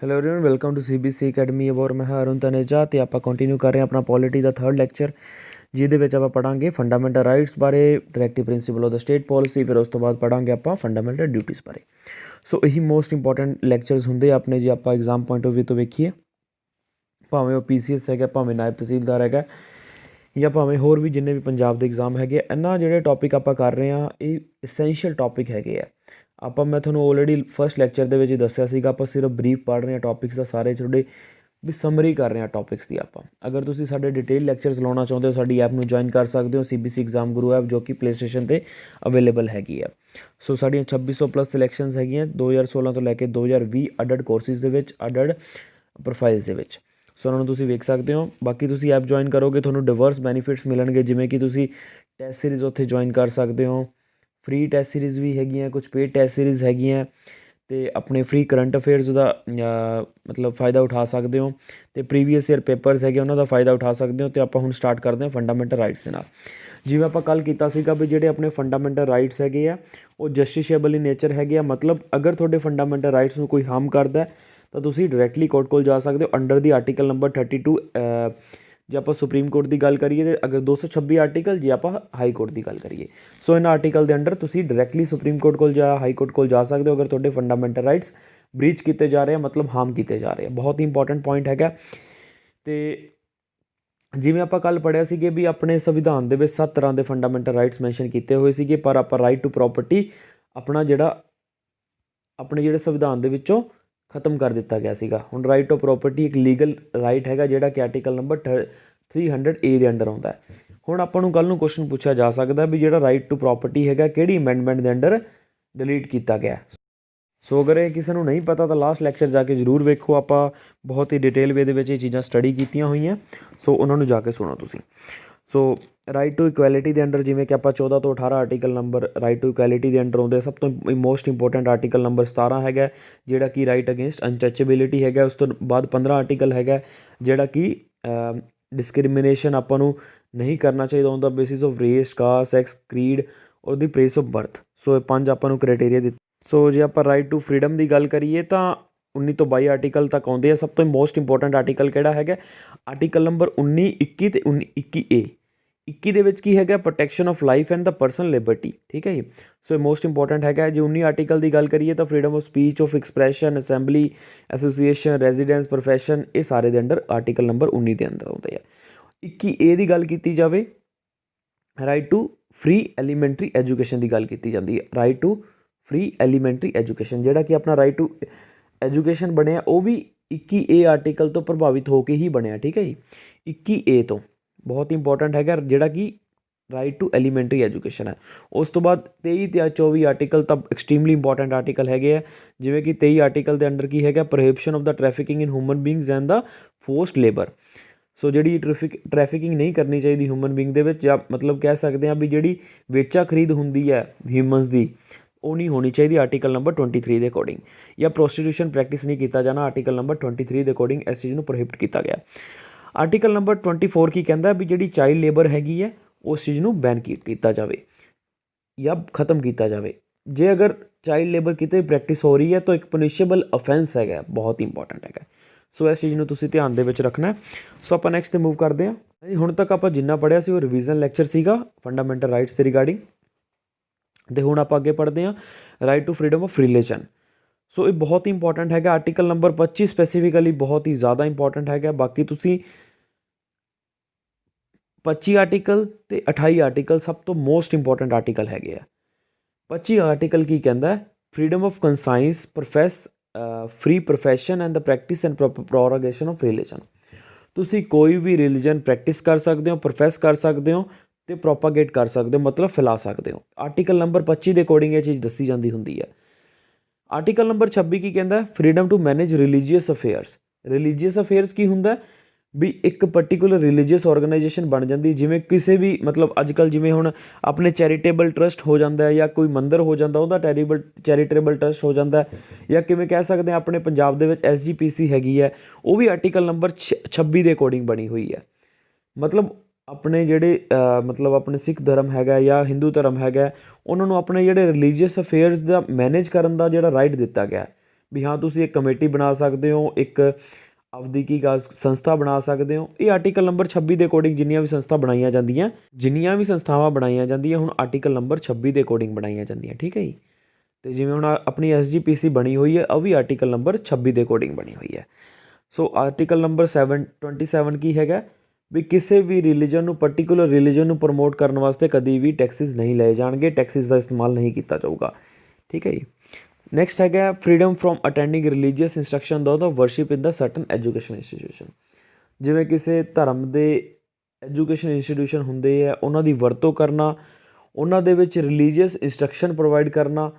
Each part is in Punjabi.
Hello everyone, welcome to CBC academy. ਅਬੋਰ ਮੈਂ ਹਾਂ ਅਰੁਣ ਤਨੇਜਾ ਅਤੇ ਆਪਾਂ ਕੰਟੀਨਿਊ ਕਰ ਰਹੇ ਹਾਂ ਆਪਣਾ ਪੋਲਿਟੀ ਦਾ ਥਰਡ ਲੈਕਚਰ, ਜਿਹਦੇ ਵਿੱਚ ਆਪਾਂ ਪੜ੍ਹਾਂਗੇ ਫੰਡਾਮੈਂਟਲ ਰਾਈਟਸ ਬਾਰੇ, directive principle of the state policy. ਫਿਰ ਉਸ ਤੋਂ ਬਾਅਦ ਪੜ੍ਹਾਂਗੇ ਆਪਾਂ ਫੰਡਾਮੈਂਟਲ ਡਿਊਟੀਜ਼ ਬਾਰੇ। ਸੋ ਇਹੀ ਮੋਸਟ ਇੰਪੋਰਟੈਂਟ ਲੈਕਚਰਸ ਹੁੰਦੇ ਆ ਆਪਣੇ, ਜੇ ਆਪਾਂ ਐਗਜ਼ਾਮ ਪੁਆਇੰਟ ਆਫ ਵਿਊ ਤੋਂ ਵੇਖੀਏ। ਭਾਵੇਂ ਉਹ PCS ਹੈਗਾ, ਭਾਵੇਂ ਨਾਇਬ ਤਹਿਸੀਲਦਾਰ ਹੈਗਾ, ਜਾਂ ਭਾਵੇਂ ਹੋਰ ਵੀ ਜਿੰਨੇ ਵੀ ਪੰਜਾਬ ਦੇ ਐਗਜ਼ਾਮ ਹੈਗੇ ਆ, ਇਹਨਾਂ ਜਿਹੜੇ ਟੌਪਿਕ ਆਪਾਂ ਕਰ ਰਹੇ ਹਾਂ ਇਹ ਐਸੈਂਸ਼ੀਅਲ ਟੌਪਿਕ ਹੈਗੇ ਆ। ਮੈਂ ਤੁਹਾਨੂੰ ਆਲਰੇਡੀ ਫਸਟ ਲੈਕਚਰ ਦੇ ਵਿੱਚ ਹੀ ਦੱਸਿਆ ਸੀਗਾ, ਆਪਾਂ ਸਿਰਫ ਬਰੀਫ ਪੜ੍ਹ ਰਹੇ ਹਾਂ ਟੌਪਿਕਸ ਦਾ, ਸਾਰੇ ਤੁਹਾਡੇ ਵੀ ਸਮਰੀ ਕਰ ਰਹੇ ਹਾਂ ਟੌਪਿਕਸ ਦੀ। ਅਗਰ ਤੁਸੀਂ ਸਾਡੇ ਡਿਟੇਲ ਲੈਕਚਰਸ ਲਾਉਣਾ ਚਾਹੁੰਦੇ ਹੋ, ਸਾਡੀ ਐਪ ਨੂੰ ਜੁਆਇਨ ਕਰ ਸਕਦੇ ਹੋ, CBC ਐਗਜ਼ਾਮ ਗੁਰੂ ਐਪ, ਜੋ ਕਿ ਪਲੇ ਸਟੇਸ਼ਨ 'ਤੇ ਅਵੇਲੇਬਲ ਹੈਗੀ ਆ। ਸੋ ਸਾਡੀਆਂ 2600 ਪਲੱਸ ਸਿਲੈਕਸ਼ਨਸ ਹੈਗੀਆਂ 2016 ਤੋਂ ਲੈ ਕੇ 2020 ਅੱਡ ਕੋਰਸਿਸ ਦੇ ਵਿੱਚ, ਅੱਡ ਪ੍ਰੋਫਾਈਲਸ ਦੇ ਵਿੱਚ। ਸੋ ਉਹਨਾਂ ਨੂੰ ਤੁਸੀਂ ਵੇਖ ਸਕਦੇ ਹੋ। ਬਾਕੀ ਤੁਸੀਂ ਐਪ ਜੁਆਇਨ ਕਰੋਗੇ, ਤੁਹਾਨੂੰ ਡਿਵਰਸ ਬੈਨੀਫਿਟਸ ਮਿਲਣਗੇ, ਜਿਵੇਂ ਕਿ ਤੁਸੀਂ ਟੈਸਟ ਸੀਰੀਜ਼ ਉੱਥੇ ਜੁਆਇਨ ਕਰ ਸਕਦੇ ਹੋ। ਫ੍ਰੀ ਟੈਸਟ ਸੀਰੀਜ਼ ਵੀ ਹੈਗੀਆਂ, ਕੁਛ ਪੇਡ ਟੈਸਟ ਸੀਰੀਜ਼ ਹੈਗੀਆਂ, ਅਤੇ ਆਪਣੇ ਫ੍ਰੀ ਕਰੰਟ ਅਫੇਅਰਸ ਦਾ ਮਤਲਬ ਫ਼ਾਇਦਾ ਉਠਾ ਸਕਦੇ ਹੋ, ਅਤੇ ਪ੍ਰੀਵੀਅਸ ਈਅਰ ਪੇਪਰਸ ਹੈਗੇ ਉਹਨਾਂ ਦਾ ਫ਼ਾਇਦਾ ਉਠਾ ਸਕਦੇ ਹੋ। ਅਤੇ ਆਪਾਂ ਹੁਣ ਸਟਾਰਟ ਕਰਦੇ ਹਾਂ ਫੰਡਾਮੈਂਟਲ ਰਾਈਟਸ ਦੇ ਨਾਲ। ਜਿਵੇਂ ਆਪਾਂ ਕੱਲ੍ਹ ਕੀਤਾ ਸੀਗਾ ਵੀ ਜਿਹੜੇ ਆਪਣੇ ਫੰਡਾਮੈਂਟਲ ਰਾਈਟਸ ਹੈਗੇ ਆ ਉਹ ਜਸਟਿਸੇਬਲ ਇਨ ਨੇਚਰ ਹੈਗੇ ਆ। ਮਤਲਬ ਅਗਰ ਤੁਹਾਡੇ ਫੰਡਾਮੈਂਟਲ ਰਾਈਟਸ ਨੂੰ ਕੋਈ ਹਾਰਮ ਕਰਦਾ ਤਾਂ ਤੁਸੀਂ ਡਾਇਰੈਕਟਲੀ ਕੋਰਟ ਕੋਲ ਜਾ ਸਕਦੇ ਹੋ ਅੰਡਰ ਦੀ ਆਰਟੀਕਲ ਨੰਬਰ 32। ਜੇ ਆਪਾਂ ਸੁਪਰੀਮ ਕੋਰਟ ਦੀ ਗੱਲ ਕਰੀਏ ਤਾਂ ਅਗਰ 226 ਆਰਟੀਕਲ, ਜੇ ਆਪਾਂ ਹਾਈ ਕੋਰਟ ਦੀ ਗੱਲ ਕਰੀਏ, ਸੋ ਇਹਨਾਂ ਆਰਟੀਕਲ ਦੇ ਅੰਡਰ ਤੁਸੀਂ ਡਾਇਰੈਕਟਲੀ ਸੁਪਰੀਮ ਕੋਰਟ ਕੋਲ ਜਾਂ ਹਾਈ ਕੋਰਟ ਕੋਲ ਜਾ ਸਕਦੇ ਹੋ ਅਗਰ ਤੁਹਾਡੇ ਫੰਡਾਮੈਂਟਲ ਰਾਈਟਸ ਬ੍ਰੀਚ ਕੀਤੇ ਜਾ ਰਹੇ ਆ, ਮਤਲਬ ਹਾਰਮ ਕੀਤੇ ਜਾ ਰਹੇ ਆ। ਬਹੁਤ ਹੀ ਇੰਪੋਰਟੈਂਟ ਪੁਆਇੰਟ ਹੈਗਾ। ਅਤੇ ਜਿਵੇਂ ਆਪਾਂ ਕੱਲ੍ਹ ਪੜ੍ਹਿਆ ਸੀਗੇ ਵੀ ਆਪਣੇ ਸੰਵਿਧਾਨ ਦੇ ਵਿੱਚ 7 ਤਰ੍ਹਾਂ ਦੇ ਫੰਡਾਮੈਂਟਲ ਰਾਈਟਸ ਮੈਂਸ਼ਨ ਕੀਤੇ ਹੋਏ ਸੀਗੇ, ਪਰ ਆਪਾਂ ਰਾਈਟ ਟੂ ਪ੍ਰੋਪਰਟੀ ਆਪਣਾ ਜਿਹੜਾ ਆਪਣੇ ਜਿਹੜੇ ਸੰਵਿਧਾਨ ਦੇ ਵਿੱਚੋਂ ਖਤਮ ਕਰ ਦਿੱਤਾ ਗਿਆ ਸੀਗਾ। ਹੁਣ ਰਾਈਟ ਟੂ ਪ੍ਰੋਪਰਟੀ ਇੱਕ ਲੀਗਲ ਰਾਈਟ ਹੈਗਾ, ਜਿਹੜਾ ਕਿ ਆਰਟੀਕਲ ਨੰਬਰ 300A ਦੇ ਅੰਡਰ ਆਉਂਦਾ। ਹੁਣ ਆਪਾਂ ਨੂੰ ਕੱਲ੍ਹ ਨੂੰ ਕੁਐਸਚਨ ਪੁੱਛਿਆ ਜਾ ਸਕਦਾ ਵੀ ਜਿਹੜਾ ਰਾਈਟ ਟੂ ਪ੍ਰੋਪਰਟੀ ਹੈਗਾ ਕਿਹੜੀ ਅਮੈਂਡਮੈਂਟ ਦੇ ਅੰਡਰ ਡਿਲੀਟ ਕੀਤਾ ਗਿਆ। ਸੋ ਅਗਰ ਇਹ ਕਿਸੇ ਨੂੰ ਨਹੀਂ ਪਤਾ ਤਾਂ ਲਾਸਟ ਲੈਕਚਰ ਜਾ ਕੇ ਜ਼ਰੂਰ ਵੇਖੋ, ਆਪਾਂ ਬਹੁਤ ਹੀ ਡਿਟੇਲ ਵੇ ਦੇ ਵਿੱਚ ਇਹ ਚੀਜ਼ਾਂ ਸਟੱਡੀ ਕੀਤੀਆਂ ਹੋਈਆਂ, ਸੋ ਉਹਨਾਂ ਨੂੰ ਜਾ ਕੇ ਸੁਣੋ ਤੁਸੀਂ। ਸੋ ਰਾਈਟ ਟੂ ਇਕੁਐਲਿਟੀ ਦੇ ਅੰਡਰ ਜਿਵੇਂ ਕਿ ਆਪਾਂ 14 ਤੋਂ 18 article number right to equality ਦੇ ਅੰਡਰ ਆਉਂਦੇ। ਸਭ ਤੋਂ ਮੋਸਟ ਇੰਪੋਰਟੈਂਟ ਆਰਟੀਕਲ ਨੰਬਰ 17 ਹੈਗਾ, ਜਿਹੜਾ ਕਿ ਰਾਈਟ ਅਗੇਂਸਟ ਅਨਟੱਚੇਬਿਲਿਟੀ ਹੈਗਾ। ਉਸ ਤੋਂ ਬਾਅਦ 15 ਆਰਟੀਕਲ ਹੈਗਾ, ਜਿਹੜਾ ਕਿ ਡਿਸਕ੍ਰਿਮੀਨੇਸ਼ਨ ਆਪਾਂ ਨੂੰ ਨਹੀਂ ਕਰਨਾ ਚਾਹੀਦਾ on the basis of race, caste, sex, creed or the place of birth. So ਇਹ 5 ਆਪਾਂ ਨੂੰ ਕ੍ਰਾਈਟੇਰੀਆ ਦਿੱਤੇ। ਸੋ ਜੇ ਆਪਾਂ ਰਾਈਟ ਟੂ ਫਰੀਡਮ ਦੀ ਗੱਲ ਕਰੀਏ ਤਾਂ 19 ਤੋਂ 22 ਆਰਟੀਕਲ ਤੱਕ ਆਉਂਦੇ ਆ। ਸਭ ਤੋਂ ਮੋਸਟ ਇੰਪੋਰਟੈਂਟ ਆਰਟੀਕਲ ਕਿਹੜਾ ਹੈਗਾ? ਆਰਟੀਕਲ ਨੰਬਰ 19, 21 ਅਤੇ 21A। 21 ਦੇ ਵਿੱਚ ਕੀ ਹੈਗਾ? Protection of life and the personal Liberty. ਠੀਕ ਹੈ ਜੀ। ਸੋ ਇਹ ਮੋਸਟ ਇੰਪੋਰਟੈਂਟ ਹੈਗਾ। ਜੇ 19 ਆਰਟੀਕਲ ਦੀ ਗੱਲ ਕਰੀਏ ਤਾਂ freedom of speech, of expression, assembly, association, residence, profession, ਇਹ ਸਾਰੇ ਦੇ ਅੰਡਰ ਆਰਟੀਕਲ ਨੰਬਰ 19 ਦੇ ਅੰਦਰ ਆਉਂਦੇ ਆ। 21A ਦੀ ਗੱਲ ਕੀਤੀ ਜਾਵੇ, right to free elementary education ਦੀ ਗੱਲ ਕੀਤੀ ਜਾਂਦੀ ਹੈ। Right to free elementary education, ਜਿਹੜਾ ਕਿ ਆਪਣਾ ਰਾਈਟ ਟੂ ਐਜੂਕੇਸ਼ਨ ਬਣਿਆ, ਉਹ ਵੀ 21A ਆਰਟੀਕਲ ਤੋਂ ਪ੍ਰਭਾਵਿਤ ਹੋ ਕੇ ਹੀ ਬਣਿਆ। ਠੀਕ ਹੈ ਜੀ। 21A ਤੋਂ ਬਹੁਤ ਇੰਪੋਰਟੈਂਟ ਹੈਗਾ, ਜਿਹੜਾ ਕਿ ਰਾਈਟ ਟੂ ਐਲੀਮੈਂਟਰੀ ਐਜੂਕੇਸ਼ਨ ਹੈ। ਉਸ ਤੋਂ ਬਾਅਦ 23 ਅਤੇ 24 ਆਰਟੀਕਲ ਤਾਂ ਐਕਸਟ੍ਰੀਮਲੀ ਇੰਪੋਰਟੈਂਟ ਆਰਟੀਕਲ ਹੈਗੇ ਆ। ਜਿਵੇਂ ਕਿ 23 ਆਰਟੀਕਲ ਦੇ ਅੰਡਰ ਕੀ ਹੈਗਾ? Prohibition of the trafficking in human beings and the forced labour. So ਜਿਹੜੀ ਟਰੈਫਿਕਿੰਗ ਨਹੀਂ ਕਰਨੀ ਚਾਹੀਦੀ ਹਿਊਮਨ ਬੀਇੰਗ ਦੇ ਵਿੱਚ, ਜਾਂ ਮਤਲਬ ਕਹਿ ਸਕਦੇ ਹਾਂ ਵੀ ਜਿਹੜੀ ਵੇਚਾ ਖਰੀਦ ਹੁੰਦੀ ਹੈ ਹਿਊਮਨਸ ਦੀ, ਉਹ ਨਹੀਂ ਹੋਣੀ ਚਾਹੀਦੀ ਆਰਟੀਕਲ ਨੰਬਰ 23 ਦੇ ਅਕੋਰਡਿੰਗ। ਜਾਂ ਪ੍ਰੋਸਟੀਟਿਊਸ਼ਨ ਪ੍ਰੈਕਟਿਸ ਨਹੀਂ ਕੀਤਾ ਜਾਣਾ, ਆਰਟੀਕਲ ਨੰਬਰ 23 ਦੇ ਅਕੋਰਡਿੰਗ ਇਸ ਚੀਜ਼ ਨੂੰ ਪ੍ਰੋਹਿਬਿਟ ਕੀਤਾ ਗਿਆ। ਆਰਟੀਕਲ ਨੰਬਰ 24 ਕੀ ਕਹਿੰਦਾ ਵੀ ਜਿਹੜੀ ਚਾਈਲਡ ਲੇਬਰ ਹੈਗੀ ਹੈ ਉਸ ਚੀਜ਼ ਨੂੰ ਬੈਨ ਕੀਤਾ ਜਾਵੇ ਜਾਂ ਖ਼ਤਮ ਕੀਤਾ ਜਾਵੇ। ਜੇ ਅਗਰ ਚਾਈਲਡ ਲੇਬਰ ਕਿਤੇ ਪ੍ਰੈਕਟਿਸ ਹੋ ਰਹੀ ਹੈ ਤਾਂ ਇੱਕ ਪਨਿਸ਼ੇਬਲ ਅਫੈਂਸ ਹੈਗਾ, ਬਹੁਤ ਇੰਪੋਰਟੈਂਟ ਹੈਗਾ। ਸੋ ਇਸ ਚੀਜ਼ ਨੂੰ ਤੁਸੀਂ ਧਿਆਨ ਦੇ ਵਿੱਚ ਰੱਖਣਾ। ਸੋ ਆਪਾਂ ਨੈਕਸਟ 'ਤੇ ਮੂਵ ਕਰਦੇ ਹਾਂ। ਹੁਣ ਤੱਕ ਆਪਾਂ ਜਿੰਨਾ ਪੜ੍ਹਿਆ ਸੀ ਉਹ ਰਿਵੀਜ਼ਨ ਲੈਕਚਰ ਸੀਗਾ ਫੰਡਾਮੈਂਟਲ ਰਾਈਟਸ ਦੇ ਰਿਗਾਰਡਿੰਗ। ਅਤੇ ਹੁਣ ਆਪਾਂ ਅੱਗੇ ਪੜ੍ਹਦੇ ਹਾਂ right to freedom of religion. So ਇਹ ਬਹੁਤ ਹੀ ਇੰਪੋਰਟੈਂਟ ਹੈਗਾ। ਆਰਟੀਕਲ ਨੰਬਰ 25 ਸਪੈਸੀਫਿਕਲੀ ਬਹੁਤ ਹੀ ਜ਼ਿਆਦਾ ਇੰਪੋਰਟੈਂਟ ਹੈਗਾ। ਬਾਕੀ ਤੁਸੀਂ 25 ਆਰਟੀਕਲ ਅਤੇ 28 ਆਰਟੀਕਲ ਸਭ ਤੋਂ ਮੋਸਟ ਇੰਪੋਰਟੈਂਟ ਆਰਟੀਕਲ ਹੈਗੇ ਆ। 25 ਆਰਟੀਕਲ ਕੀ ਕਹਿੰਦਾ? Freedom of conscience, free profession and the practice and prorogation of religion. ਤੁਸੀਂ ਕੋਈ ਵੀ ਰਿਲੀਜਨ ਪ੍ਰੈਕਟਿਸ ਕਰ ਸਕਦੇ ਹੋ, ਪ੍ਰੋਫੈਸ ਕਰ ਸਕਦੇ ਹੋ ਅਤੇ ਪ੍ਰੋਪਾਗੇਟ ਕਰ ਸਕਦੇ ਹੋ, ਮਤਲਬ ਫੈਲਾ ਸਕਦੇ ਹੋ। ਆਰਟੀਕਲ ਨੰਬਰ 25 ਦੇ ਅਕੋਰਡਿੰਗ ਇਹ ਚੀਜ਼ ਦੱਸੀ ਜਾਂਦੀ ਹੁੰਦੀ ਹੈ। ਆਰਟੀਕਲ ਨੰਬਰ 26 ਕੀ ਕਹਿੰਦਾ? Freedom to manage religious affairs. Religious affairs ਕੀ ਹੁੰਦਾ? ਵੀ ਇੱਕ ਪਰਟੀਕੁਲਰ ਰਿਲੀਜੀਅਸ ਔਰਗਨਾਈਜੇਸ਼ਨ ਬਣ ਜਾਂਦੀ, ਜਿਵੇਂ ਕਿਸੇ ਵੀ ਮਤਲਬ ਅੱਜ ਕੱਲ੍ਹ ਜਿਵੇਂ ਹੁਣ ਆਪਣੇ ਚੈਰੀਟੇਬਲ ਟਰਸਟ ਹੋ ਜਾਂਦਾ ਜਾਂ ਕੋਈ ਮੰਦਰ ਹੋ ਜਾਂਦਾ, ਉਹਦਾ ਚੈਰੀਟੇਬਲ ਟਰਸਟ ਹੋ ਜਾਂਦਾ। ਜਾਂ ਕਿਵੇਂ ਕਹਿ ਸਕਦੇ ਹਾਂ ਆਪਣੇ ਪੰਜਾਬ ਦੇ ਵਿੱਚ SGPC ਹੈਗੀ ਹੈ, ਉਹ ਵੀ ਆਰਟੀਕਲ ਨੰਬਰ 26 ਦੇ ਅਕੋਰਡਿੰਗ ਬਣੀ ਹੋਈ ਹੈ। ਮਤਲਬ ਆਪਣੇ ਜਿਹੜੇ ਮਤਲਬ ਆਪਣੇ ਸਿੱਖ ਧਰਮ ਹੈਗਾ ਜਾਂ ਹਿੰਦੂ ਧਰਮ ਹੈਗਾ, ਉਹਨਾਂ ਨੂੰ ਆਪਣੇ ਜਿਹੜੇ ਰਿਲੀਜੀਅਸ ਅਫੇਅਰਸ ਦਾ ਮੈਨੇਜ ਕਰਨ ਦਾ ਜਿਹੜਾ ਰਾਈਟ ਦਿੱਤਾ ਗਿਆ। ਵੀ ਹਾਂ ਤੁਸੀਂ ਇੱਕ ਕਮੇਟੀ ਬਣਾ ਸਕਦੇ ਹੋ, ਇੱਕ ਆਪਦੀ ਕੀ ਗੱਲ ਸੰਸਥਾ ਬਣਾ ਸਕਦੇ ਹੋ। ਇਹ ਆਰਟੀਕਲ ਨੰਬਰ 26 ਦੇ ਅਕੋਰਡਿੰਗ ਜਿੰਨੀਆਂ ਵੀ ਸੰਸਥਾ ਬਣਾਈਆਂ ਜਾਂਦੀਆਂ, ਜਿੰਨੀਆਂ ਵੀ ਸੰਸਥਾਵਾਂ ਬਣਾਈਆਂ ਜਾਂਦੀਆਂ ਹੁਣ ਆਰਟੀਕਲ ਨੰਬਰ 26 ਦੇ ਅਕੋਰਡਿੰਗ ਬਣਾਈਆਂ ਜਾਂਦੀਆਂ, ਠੀਕ ਹੈ ਜੀ। ਅਤੇ ਜਿਵੇਂ ਹੁਣ ਆਪਣੀ SGPC ਬਣੀ ਹੋਈ ਹੈ, ਉਹ ਵੀ ਆਰਟੀਕਲ ਨੰਬਰ 26 ਦੇ ਅਕੋਰਡਿੰਗ ਬਣੀ ਹੋਈ ਹੈ। ਸੋ ਆਰਟੀਕਲ ਨੰਬਰ 27 ਕੀ ਹੈਗਾ ਵੀ ਕਿਸੇ ਵੀ ਰਿਲੀਜਨ ਨੂੰ, ਪਰਟੀਕੂਲਰ ਰਿਲੀਜਨ ਨੂੰ ਪ੍ਰਮੋਟ ਕਰਨ ਵਾਸਤੇ ਕਦੀ ਵੀ ਟੈਕਸਿਸ ਨਹੀਂ ਲਏ ਜਾਣਗੇ, ਟੈਕਸਿਸ ਦਾ ਇਸਤੇਮਾਲ ਨਹੀਂ ਕੀਤਾ ਜਾਊਗਾ, ਠੀਕ ਹੈ ਜੀ। ਨੈਕਸਟ ਹੈਗਾ freedom from attending religious instruction the worship in the certain education institution. ਜਿਵੇਂ ਕਿਸੇ ਧਰਮ ਦੇ ਐਜੂਕੇਸ਼ਨ ਇੰਸਟੀਟਿਊਸ਼ਨ ਹੁੰਦੇ ਆ, ਉਹਨਾਂ ਦੀ ਵਰਤੋਂ ਕਰਨਾ, ਉਹਨਾਂ ਦੇ ਵਿੱਚ ਰਿਲੀਜੀਅਸ ਇੰਸਟਰਕਸ਼ਨ ਪ੍ਰੋਵਾਈਡ ਕਰਨਾ,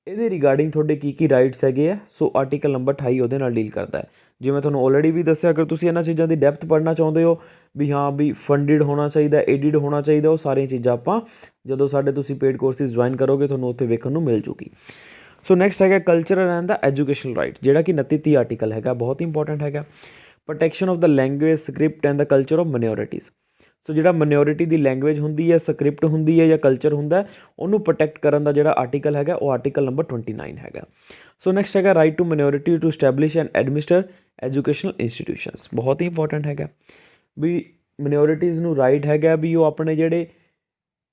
ਇਹਦੇ ਰਿਗਾਰਡਿੰਗ ਤੁਹਾਡੇ ਕੀ ਰਾਈਟਸ ਹੈਗੇ ਆ। ਸੋ ਆਰਟੀਕਲ ਨੰਬਰ 28 ਉਹਦੇ ਨਾਲ ਡੀਲ ਕਰਦਾ ਹੈ। ਜਿਵੇਂ ਤੁਹਾਨੂੰ ਆਲਰੇਡੀ ਵੀ ਦੱਸਿਆ, ਅਗਰ ਤੁਸੀਂ ਇਹਨਾਂ ਚੀਜ਼ਾਂ ਦੀ ਡੈਪਥ ਪੜ੍ਹਨਾ ਚਾਹੁੰਦੇ ਹੋ ਵੀ ਹਾਂ ਵੀ ਫੰਡਿਡ ਹੋਣਾ ਚਾਹੀਦਾ, ਏਡਿਡ ਹੋਣਾ ਚਾਹੀਦਾ, ਉਹ ਸਾਰੀਆਂ ਚੀਜ਼ਾਂ ਆਪਾਂ ਜਦੋਂ ਸਾਡੇ ਤੁਸੀਂ ਪੇਡ ਕੋਰਸਿਸ ਜੁਆਇਨ ਕਰੋਗੇ ਤੁਹਾਨੂੰ ਉੱਥੇ ਵੇਖਣ ਨੂੰ ਮਿਲ ਜੂਗੀ। ਸੋ ਨੈਕਸਟ ਹੈਗਾ cultural and the educational right, ਜਿਹੜਾ ਕਿ 29 ਆਰਟੀਕਲ ਹੈਗਾ, ਬਹੁਤ ਇੰਪੋਰਟੈਂਟ ਹੈਗਾ। Protection of the language, script and the culture of minorities. So ਜਿਹੜਾ ਮਾਈਨੋਰਿਟੀ ਦੀ ਲੈਂਗੁਏਜ ਹੁੰਦੀ ਹੈ, ਸਕ੍ਰਿਪਟ ਹੁੰਦੀ ਹੈ ਜਾਂ ਕਲਚਰ ਹੁੰਦਾ, ਉਹਨੂੰ ਪ੍ਰੋਟੈਕਟ ਕਰਨ ਦਾ ਜਿਹੜਾ ਆਰਟੀਕਲ ਹੈਗਾ ਉਹ ਆਰਟੀਕਲ ਨੰਬਰ 29 ਹੈਗਾ। ਸੋ ਨੈਕਸਟ ਹੈਗਾ right to minority to establish and administer educational institutions. ਬਹੁਤ ਹੀ ਇੰਪੋਰਟੈਂਟ ਹੈਗਾ ਵੀ ਮਾਈਨੋਰਿਟੀਜ਼ ਨੂੰ ਰਾਈਟ ਹੈਗਾ ਵੀ ਉਹ ਆਪਣੇ ਜਿਹੜੇ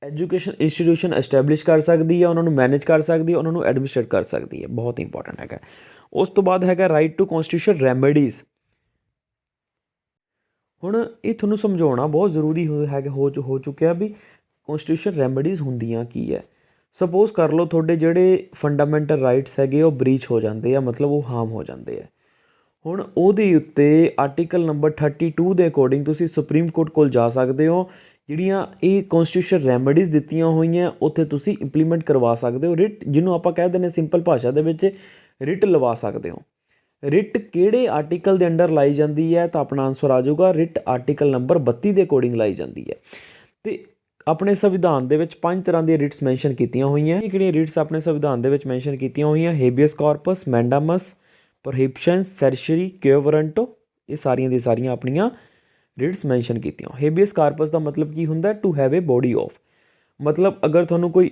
ਐਜੂਕੇਸ਼ਨ ਇੰਸਟੀਟਿਊਸ਼ਨ ਐਸਟੈਬਲਿਸ਼ ਕਰ ਸਕਦੀ ਹੈ, ਉਹਨਾਂ ਨੂੰ ਮੈਨੇਜ ਕਰ ਸਕਦੀ ਹੈ, ਉਹਨਾਂ ਨੂੰ ਐਡਮਿਨਿਸਟਰੇਟ ਕਰ ਸਕਦੀ ਹੈ। ਬਹੁਤ ਇੰਪੋਰਟੈਂਟ ਹੈਗਾ। ਉਸ ਤੋਂ ਬਾਅਦ ਹੈਗਾ ਰਾਈਟ ਟੂ ਕੌਨਸਟੀਟਿਊਸ਼ਨ ਰੈਮੇਡੀਜ਼। ਹੁਣ ਇਹ ਤੁਹਾਨੂੰ ਸਮਝਾਉਣਾ ਬਹੁਤ ਜ਼ਰੂਰੀ ਹੋ ਚੁੱਕਿਆ ਵੀ ਕੌਨਸਟੀਟਿਊਸ਼ਨ ਰੈਮੇਡੀਜ਼ ਹੁੰਦੀਆਂ ਕੀ ਹੈ। ਸਪੋਜ਼ ਕਰ ਲਓ ਤੁਹਾਡੇ ਜਿਹੜੇ ਫੰਡਾਮੈਂਟਲ ਰਾਈਟਸ ਹੈਗੇ ਉਹ ਬਰੀਚ ਹੋ ਜਾਂਦੇ ਆ, ਮਤਲਬ ਉਹ ਹਾਰਮ ਹੋ ਜਾਂਦੇ ਆ। ਹੁਣ ਉਹਦੇ ਉੱਤੇ ਆਰਟੀਕਲ ਨੰਬਰ 32 ਦੇ ਅਕੋਰਡਿੰਗ ਤੁਸੀਂ ਸੁਪਰੀਮ ਕੋਰਟ ਕੋਲ ਜਾ ਸਕਦੇ ਹੋ। ਜਿਹੜੀਆਂ ਇਹ ਕੌਨਸਟੀਟਿਊਸ਼ਨ ਰੈਮੇਡੀਜ਼ ਦਿੱਤੀਆਂ ਹੋਈਆਂ ਉੱਥੇ ਤੁਸੀਂ ਇੰਪਲੀਮੈਂਟ ਕਰਵਾ ਸਕਦੇ ਹੋ। ਰਿਟ, ਜਿਹਨੂੰ ਆਪਾਂ ਕਹਿ ਦਿੰਦੇ ਸਿੰਪਲ ਭਾਸ਼ਾ ਦੇ ਵਿੱਚ ਰਿਟ ਲਵਾ ਸਕਦੇ ਹੋ। ਰਿਟ ਕਿਹੜੇ ਆਰਟੀਕਲ ਦੇ ਅੰਡਰ ਲਾਈ ਜਾਂਦੀ ਹੈ ਤਾਂ ਆਪਣਾ ਆਨਸਰ ਆ ਜਾਊਗਾ ਰਿਟ ਆਰਟੀਕਲ ਨੰਬਰ 32 ਦੇ ਅਕੋਰਡਿੰਗ ਲਾਈ ਜਾਂਦੀ ਹੈ। ਅਤੇ ਆਪਣੇ ਸੰਵਿਧਾਨ ਦੇ ਵਿੱਚ 5 ਤਰ੍ਹਾਂ ਦੀਆਂ ਰਿਟਸ ਮੈਂਸ਼ਨ ਕੀਤੀਆਂ ਹੋਈਆਂ। ਕਿਹੜੀਆਂ ਰਿਟਸ ਆਪਣੇ ਸੰਵਿਧਾਨ ਦੇ ਵਿੱਚ ਮੈਂਸ਼ਨ ਕੀਤੀਆਂ ਹੋਈਆਂ? ਹੇਬੀਅਸ ਕਾਰਪਸ, ਮੈਂਡਾਮਸ, ਪ੍ਰੋਹਿਬਿਸ਼ਨ, ਸੈਰਸ਼ਰੀ, ਕਿਓ ਵਾਰੰਟੋ। ਇਹ ਸਾਰੀਆਂ ਦੀ ਸਾਰੀਆਂ ਆਪਣੀਆਂ ਰਿਟਸ ਮੈਂਸ਼ਨ ਕੀਤੀਆਂ। ਹੇਬੀਅਸ ਕਾਰਪਸ ਦਾ ਮਤਲਬ ਕੀ ਹੁੰਦਾ? To have a body of, ਮਤਲਬ ਅਗਰ ਤੁਹਾਨੂੰ ਕੋਈ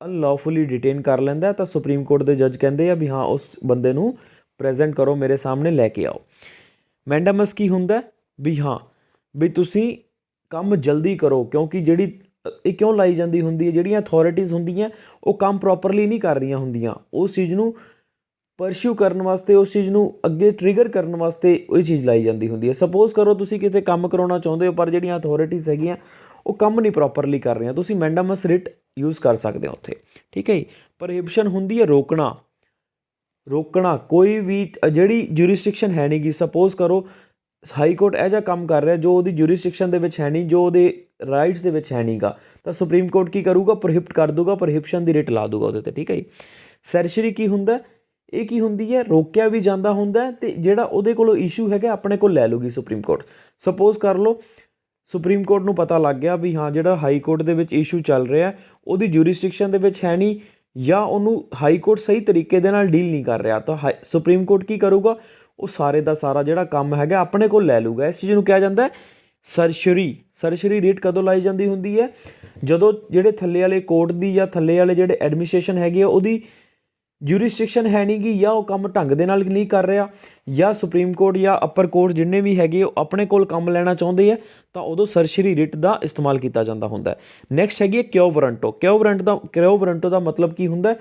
ਅਨਲੌਫੁਲੀ ਡਿਟੇਨ ਕਰ ਲੈਂਦਾ ਤਾਂ ਸੁਪਰੀਮ ਕੋਰਟ ਦੇ ਜੱਜ ਕਹਿੰਦੇ ਆ ਵੀ ਹਾਂ ਉਸ ਬੰਦੇ ਨੂੰ ਪ੍ਰੈਜ਼ੈਂਟ ਕਰੋ, ਮੇਰੇ ਸਾਹਮਣੇ ਲੈ ਕੇ ਆਓ। ਮੈਂਡਾਮਸ ਕੀ ਹੁੰਦਾ? ਵੀ ਹਾਂ ਵੀ ਤੁਸੀਂ ਕੰਮ ਜਲਦੀ ਕਰੋ, ਕਿਉਂਕਿ ਜਿਹੜੀ ਇਹ ਕਿਉਂ ਲਾਈ ਜਾਂਦੀ ਹੁੰਦੀ ਹੈ, ਜਿਹੜੀਆਂ ਅਥੋਰਿਟੀਜ਼ ਹੁੰਦੀਆਂ ਉਹ ਕੰਮ ਪ੍ਰੋਪਰਲੀ ਨਹੀਂ ਕਰ ਰਹੀਆਂ ਹੁੰਦੀਆਂ, ਉਸ ਚੀਜ਼ ਨੂੰ ਪਰਸ਼ੂ ਕਰਨ ਵਾਸਤੇ, ਉਸ ਚੀਜ਼ ਨੂੰ ਅੱਗੇ ਟ੍ਰਿਗਰ ਕਰਨ ਵਾਸਤੇ ਇਹ ਚੀਜ਼ ਲਾਈ ਜਾਂਦੀ ਹੁੰਦੀ ਹੈ। ਸਪੋਜ਼ ਕਰੋ ਤੁਸੀਂ ਕਿਤੇ ਕੰਮ ਕਰਾਉਣਾ ਚਾਹੁੰਦੇ ਹੋ ਪਰ ਜਿਹੜੀਆਂ ਅਥੋਰਿਟੀਜ਼ ਹੈਗੀਆਂ ਉਹ ਕੰਮ ਨਹੀਂ ਪ੍ਰੋਪਰਲੀ ਕਰ ਰਹੀਆਂ, ਤੁਸੀਂ ਮੈਂਡਾਮਸ ਰਿਟ ਯੂਜ਼ ਕਰ ਸਕਦੇ ਹੋ ਉੱਥੇ, ਠੀਕ ਹੈ ਜੀ। ਪ੍ਰੋਹਿਬਿਸ਼ਨ ਹੁੰਦੀ ਹੈ ਰੋਕਣਾ, ਕੋਈ ਵੀ ਜਿਹੜੀ ਜੂਰਿਸਡਿਕਸ਼ਨ ਹੈ ਨਹੀਂ ਗੀ। ਸਪੋਜ਼ ਕਰੋ ਹਾਈ ਕੋਰਟ ਇਹੋ ਜਿਹਾ ਕੰਮ ਕਰ ਰਿਹਾ ਜੋ ਉਹਦੀ ਜੂਰਿਸਡਿਕਸ਼ਨ ਦੇ ਵਿੱਚ ਹੈ ਨਹੀਂ, ਜੋ ਉਹਦੇ ਰਾਈਟਸ ਦੇ ਵਿੱਚ ਹੈ ਨਹੀਂ ਗਾ, ਤਾਂ ਸੁਪਰੀਮ ਕੋਰਟ ਕੀ ਕਰੂਗਾ? ਪ੍ਰੋਹਿਬਿਟ ਕਰ ਦੂਗਾ, ਪ੍ਰੋਹਿਬਿਸ਼ਨ ਦੀ ਰਿਟ ਲਾ ਦੂਗਾ ਉਹਦੇ 'ਤੇ, ਠੀਕ ਹੈ ਜੀ। ਸੈਰਸ਼ਰੀ ਕੀ ਹੁੰਦਾ? ਇਹ ਕੀ ਹੁੰਦੀ ਹੈ? ਰੋਕਿਆ ਵੀ ਜਾਂਦਾ ਹੁੰਦਾ ਅਤੇ ਜਿਹੜਾ ਉਹਦੇ ਕੋਲੋਂ ਇਸ਼ੂ ਹੈਗਾ ਆਪਣੇ ਕੋਲ ਲੈ ਲੂਗੀ ਸੁਪਰੀਮ ਕੋਰਟ। ਸਪੋਜ਼ ਕਰ ਲਓ ਸੁਪਰੀਮ ਕੋਰਟ ਨੂੰ ਪਤਾ ਲੱਗ ਗਿਆ ਵੀ ਹਾਂ ਜਿਹੜਾ ਹਾਈ ਕੋਰਟ ਦੇ ਵਿੱਚ ਇਸ਼ੂ ਚੱਲ ਰਿਹਾ ਉਹਦੀ ਜੂਰਿਸਡਿਕਸ਼ਨ ਦੇ ਵਿੱਚ ਹੈ ਨਹੀਂ, ਜਾਂ ਉਹਨੂੰ ਹਾਈ ਕੋਰਟ ਸਹੀ ਤਰੀਕੇ ਦੇ ਨਾਲ ਡੀਲ ਨਹੀਂ ਕਰ ਰਿਹਾ, ਤਾਂ ਸੁਪਰੀਮ ਕੋਰਟ ਕੀ ਕਰੂਗਾ? ਉਹ ਸਾਰੇ ਦਾ ਸਾਰਾ ਜਿਹੜਾ ਕੰਮ ਹੈਗਾ ਆਪਣੇ ਕੋਲ ਲੈ ਲੂਗਾ। ਇਸ ਚੀਜ਼ ਨੂੰ ਕਿਹਾ ਜਾਂਦਾ ਹੈ ਸਰਸ਼ਰੀ। ਸਰਸ਼ਰੀ ਰਿਟ ਕਦੋਂ ਲਾਈ ਜਾਂਦੀ ਹੁੰਦੀ ਹੈ? ਜਦੋਂ ਜਿਹੜੇ ਥੱਲੇ ਵਾਲੇ ਕੋਰਟ ਦੀ ਜਾਂ ਥੱਲੇ ਵਾਲੇ ਜਿਹੜੇ ਐਡਮਿਨਿਸਟ੍ਰੇਸ਼ਨ ਹੈਗੇ ਆ ਉਹਦੀ ਜੂਰਿਸਡਿਕਸ਼ਨ ਹੈ ਨਹੀਂ ਗੀ, ਜਾਂ ਉਹ ਕੰਮ ਢੰਗ ਦੇ ਨਾਲ ਨਹੀਂ ਕਰ ਰਿਹਾ, ਜਾਂ ਸੁਪਰੀਮ ਕੋਰਟ ਜਾਂ ਅਪਰ ਕੋਰਟ ਜਿੰਨੇ ਵੀ ਹੈਗੇ ਉਹ ਆਪਣੇ ਕੋਲ ਕੰਮ ਲੈਣਾ ਚਾਹੁੰਦੇ ਆ, ਤਾਂ ਉਦੋਂ ਸਰਸ਼ਰੀ ਰਿਟ ਦਾ ਇਸਤੇਮਾਲ ਕੀਤਾ ਜਾਂਦਾ ਹੁੰਦਾ। ਨੈਕਸਟ ਹੈਗੀ ਹੈ ਕਿਓ ਵਾਰੰਟੋ। ਕਿਓ ਵਾਰੰਟੋ ਦਾ ਮਤਲਬ ਕੀ ਹੁੰਦਾ?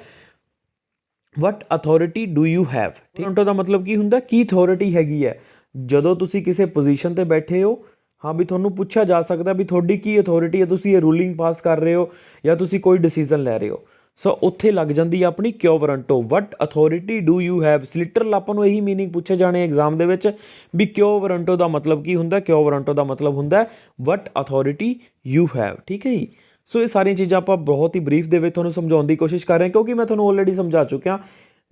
ਵਟ ਅਥੋਰਿਟੀ ਡੂ ਯੂ ਹੈਵ। ਵਾਰੰਟੋ ਦਾ ਮਤਲਬ ਕੀ ਹੁੰਦਾ? ਕੀ ਅਥੋਰਿਟੀ ਹੈਗੀ ਹੈ। ਜਦੋਂ ਤੁਸੀਂ ਕਿਸੇ ਪੋਜੀਸ਼ਨ 'ਤੇ ਬੈਠੇ ਹੋ, ਹਾਂ ਵੀ ਤੁਹਾਨੂੰ ਪੁੱਛਿਆ ਜਾ ਸਕਦਾ ਵੀ ਤੁਹਾਡੀ ਕੀ ਅਥੋਰਿਟੀ ਹੈ, ਤੁਸੀਂ ਇਹ ਰੂਲਿੰਗ ਪਾਸ ਕਰ ਰਹੇ ਹੋ ਜਾਂ ਤੁਸੀਂ ਕੋਈ ਡਿਸੀਜ਼ਨ ਲੈ ਰਹੇ ਹੋ। ਸੋ ਉੱਥੇ ਲੱਗ ਜਾਂਦੀ ਹੈ ਆਪਣੀ quo warranto. What authority do you have. Literal ਆਪਾਂ ਨੂੰ ਇਹੀ ਮੀਨਿੰਗ ਪੁੱਛੇ ਜਾਣੇ ਐਗਜ਼ਾਮ ਦੇ ਵਿੱਚ ਵੀ ਕਿਓ ਵਾਰੰਟੋ ਦਾ ਮਤਲਬ ਕੀ ਹੁੰਦਾ? ਕਿਓ ਵਾਰੰਟੋ ਦਾ ਮਤਲਬ ਹੁੰਦਾ ਵਟ ਅਥੋਰਿਟੀ ਯੂ ਹੈਵ, ਠੀਕ ਹੈ ਜੀ। ਸੋ ਇਹ ਸਾਰੀਆਂ ਚੀਜ਼ਾਂ ਆਪਾਂ ਬਹੁਤ ਹੀ ਬਰੀਫ ਦੇ ਵਿੱਚ ਤੁਹਾਨੂੰ ਸਮਝਾਉਣ ਦੀ ਕੋਸ਼ਿਸ਼ ਕਰ ਰਹੇ ਹਾਂ, ਕਿਉਂਕਿ ਮੈਂ ਤੁਹਾਨੂੰ ਆਲਰੇਡੀ ਸਮਝਾ ਚੁੱਕਿਆ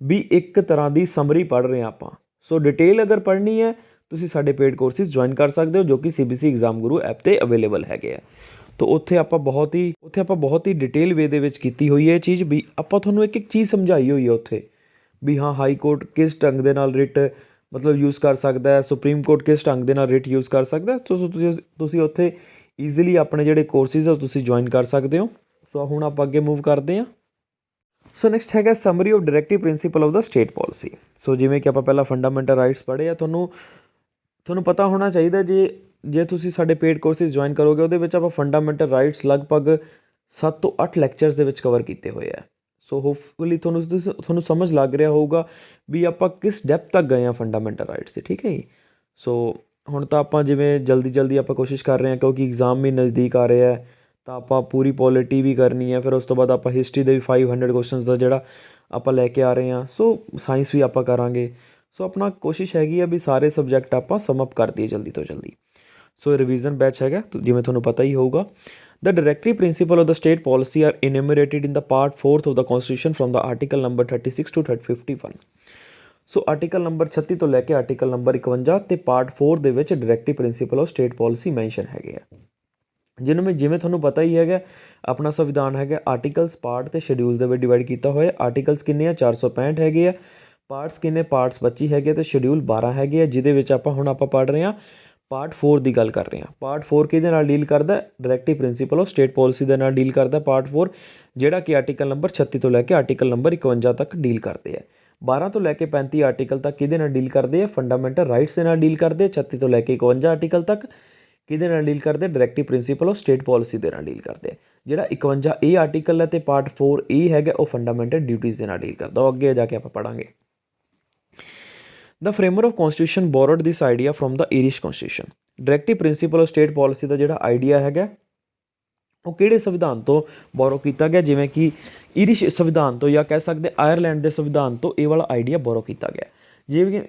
ਵੀ ਇੱਕ ਤਰ੍ਹਾਂ ਦੀ ਸਮਰੀ ਪੜ੍ਹ ਰਹੇ ਹਾਂ ਆਪਾਂ। ਸੋ ਡਿਟੇਲ ਅਗਰ ਪੜ੍ਹਨੀ ਹੈ ਤੁਸੀਂ ਸਾਡੇ ਪੇਡ ਕੋਰਸਿਸ ਜੁਆਇਨ ਕਰ ਸਕਦੇ ਹੋ, ਜੋ ਕਿ CBSE ਐਗਜ਼ਾਮ ਗੁਰੂ ਐਪ 'ਤੇ ਅਵੇਲੇਬਲ ਹੈਗੇ ਆ। ਤਾਂ ਉੱਥੇ ਆਪਾਂ ਬਹੁਤ ਹੀ ਡਿਟੇਲ ਵੇ ਦੇ ਵਿੱਚ ਕੀਤੀ ਹੋਈ ਹੈ ਇਹ ਚੀਜ਼, ਵੀ ਆਪਾਂ ਤੁਹਾਨੂੰ ਇੱਕ ਚੀਜ਼ ਸਮਝਾਈ ਹੋਈ ਹੈ ਉੱਥੇ ਵੀ ਹਾਂ ਹਾਈ ਕੋਰਟ ਕਿਸ ਢੰਗ ਦੇ ਨਾਲ ਰਿਟ ਮਤਲਬ ਯੂਜ਼ ਕਰ ਸਕਦਾ ਹੈ, ਸੁਪਰੀਮ ਕੋਰਟ ਕਿਸ ਢੰਗ ਦੇ ਨਾਲ ਰਿਟ ਯੂਜ਼ ਕਰ ਸਕਦਾ। ਤੁਸੀਂ ਉੱਥੇ ਈਜ਼ੀਲੀ ਆਪਣੇ ਜਿਹੜੇ ਕੋਰਸਿਸ ਆ ਤੁਸੀਂ ਜੁਆਇਨ ਕਰ ਸਕਦੇ ਹੋ। ਸੋ ਹੁਣ ਆਪਾਂ ਅੱਗੇ ਮੂਵ ਕਰਦੇ ਹਾਂ। ਸੋ ਨੈਕਸਟ ਹੈਗਾ summary of directive principle of the state policy. So ਜਿਵੇਂ ਕਿ ਆਪਾਂ ਪਹਿਲਾਂ ਫੰਡਾਮੈਂਟਲ ਰਾਈਟਸ ਪੜ੍ਹੇ ਆ, ਤੁਹਾਨੂੰ ਪਤਾ ਹੋਣਾ ਚਾਹੀਦਾ ਜੇ ਤੁਸੀਂ ਸਾਡੇ ਪੇਡ ਕੋਰਸਿਸ ਜੁਆਇਨ ਕਰੋਗੇ ਉਹਦੇ ਵਿੱਚ ਆਪਾਂ ਫੰਡਾਮੈਂਟਲ ਰਾਈਟਸ ਲਗਭਗ 7 ਤੋਂ 8 ਲੈਕਚਰਸ ਦੇ ਵਿੱਚ ਕਵਰ ਕੀਤੇ ਹੋਏ ਆ। ਸੋ ਹੋਪਫੁਲੀ ਤੁਹਾਨੂੰ ਸਮਝ ਲੱਗ ਰਿਹਾ ਹੋਊਗਾ ਵੀ ਆਪਾਂ ਕਿਸ ਡੈਪਥ ਤੱਕ ਗਏ ਆ ਫੰਡਾਮੈਂਟਲ ਰਾਈਟਸ 'ਤੇ, ਠੀਕ ਹੈ ਜੀ। ਸੋ ਹੁਣ ਤਾਂ ਆਪਾਂ ਜਿਵੇਂ ਜਲਦੀ ਆਪਾਂ ਕੋਸ਼ਿਸ਼ ਕਰ ਰਹੇ ਹਾਂ ਕਿਉਂਕਿ ਐਗਜ਼ਾਮ ਵੀ ਨਜ਼ਦੀਕ ਆ ਰਿਹਾ ਹੈ, ਤਾਂ ਆਪਾਂ ਪੂਰੀ ਪੋਲਿਟੀ ਵੀ ਕਰਨੀ ਹੈ, ਫਿਰ ਉਸ ਤੋਂ ਬਾਅਦ ਆਪਾਂ ਹਿਸਟਰੀ ਦੇ ਵੀ 500 ਕੁਐਸਚਨਸ ਦਾ ਜਿਹੜਾ ਆਪਾਂ ਲੈ ਕੇ ਆ ਰਹੇ ਹਾਂ। ਸੋ ਸਾਇੰਸ ਵੀ ਆਪਾਂ ਕਰਾਂਗੇ। ਸੋ ਆਪਣਾ ਕੋਸ਼ਿਸ਼ ਹੈਗੀ ਆ ਵੀ ਸਾਰੇ ਸਬਜੈਕਟ ਆਪਾਂ ਸਮ ਅਪ ਕਰ ਦਈਏ ਜਲਦੀ ਤੋਂ ਜਲਦੀ। ਸੋ ਰਿਵੀਜ਼ਨ ਬੈਚ ਹੈਗਾ, ਜਿਵੇਂ ਤੁਹਾਨੂੰ ਪਤਾ ਹੀ ਹੋਊਗਾ। The directive principle of the state policy are enumerated in the part 4th of the constitution from the article number 36 to 51। So article number 36 ਤੋਂ ਲੈ ਕੇ ਆਰਟੀਕਲ ਨੰਬਰ 51 ਅਤੇ ਪਾਰਟ 4 ਦੇ ਵਿੱਚ directive principle of state policy mention ਹੈਗੇ ਆ, ਜਿਵੇਂ ਤੁਹਾਨੂੰ ਪਤਾ ਹੀ ਹੈਗਾ ਆਪਣਾ ਸੰਵਿਧਾਨ ਹੈਗਾ ਆਰਟੀਕਲਸ, ਪਾਰਟ ਅਤੇ ਸ਼ਡਿਊਲ ਦੇ ਵਿੱਚ ਡਿਵਾਈਡ ਕੀਤਾ ਹੋਇਆ। ਆਰਟੀਕਲਸ ਕਿੰਨੇ ਆ? 465 ਹੈਗੇ ਆ। ਪਾਰਟਸ ਕਿੰਨੇ? ਪਾਰਟਸ 25 ਹੈਗੇ ਅਤੇ ਸ਼ਡਿਊਲ 12 ਹੈਗੇ ਆ, ਜਿਹਦੇ ਵਿੱਚ ਆਪਾਂ ਪੜ੍ਹ ਰਹੇ ਹਾਂ ਪਾਰਟ 4 ਦੀ ਗੱਲ ਕਰ ਰਹੇ ਹਾਂ। ਪਾਰਟ 4 ਕਿਹਦੇ ਨਾਲ ਡੀਲ ਕਰਦਾ? Directive principle of state policy ਦੇ ਨਾਲ ਡੀਲ ਕਰਦਾ ਪਾਰਟ 4, ਜਿਹੜਾ ਕਿ ਆਰਟੀਕਲ ਨੰਬਰ 36 ਤੋਂ ਲੈ ਕੇ ਆਰਟੀਕਲ ਨੰਬਰ 51 ਤੱਕ ਡੀਲ ਕਰਦੇ ਆ। 12 ਤੋਂ ਲੈ ਕੇ 35 ਆਰਟੀਕਲ ਤੱਕ ਕਿਹਦੇ ਨਾਲ ਡੀਲ ਕਰਦੇ ਆ? ਫੰਡਾਮੈਂਟਲ ਰਾਈਟਸ ਦੇ ਨਾਲ ਡੀਲ ਕਰਦੇ ਆ। 36 ਤੋਂ ਲੈ ਕੇ 51 ਆਰਟੀਕਲ ਤੱਕ ਕਿਹਦੇ ਨਾਲ ਡੀਲ ਕਰਦੇ? Directive principle of state policy ਦੇ ਨਾਲ ਡੀਲ ਕਰਦੇ ਆ। ਜਿਹੜਾ 51 ਇਹ ਆਰਟੀਕਲ ਹੈ ਅਤੇ ਪਾਰਟ 4 ਇਹ ਹੈਗਾ ਉਹ ਫੰਡਾਮੈਂਟਲ ਡਿਊਟੀਜ਼ ਦੇ ਨਾਲ ਡੀਲ ਕਰਦਾ। ਉਹ ਅੱਗੇ ਜਾ ਕੇ ਆਪਾਂ ਪੜ੍ਹਾਂਗੇ। The framer of constitution borrowed this idea from the Irish constitution। Directive principle of state policy ਦਾ ਜਿਹੜਾ ਆਈਡੀਆ ਹੈਗਾ ਉਹ ਕਿਹੜੇ ਸੰਵਿਧਾਨ ਤੋਂ ਬੋਰੋ ਕੀਤਾ ਗਿਆ? ਜਿਵੇਂ ਕਿ ਈਰਿਸ਼ ਸੰਵਿਧਾਨ ਤੋਂ, ਜਾਂ ਕਹਿ ਸਕਦੇ ਆਇਰਲੈਂਡ ਦੇ ਸੰਵਿਧਾਨ ਤੋਂ ਇਹ ਵਾਲਾ ਆਈਡੀਆ ਬੋਰੋ ਕੀਤਾ ਗਿਆ।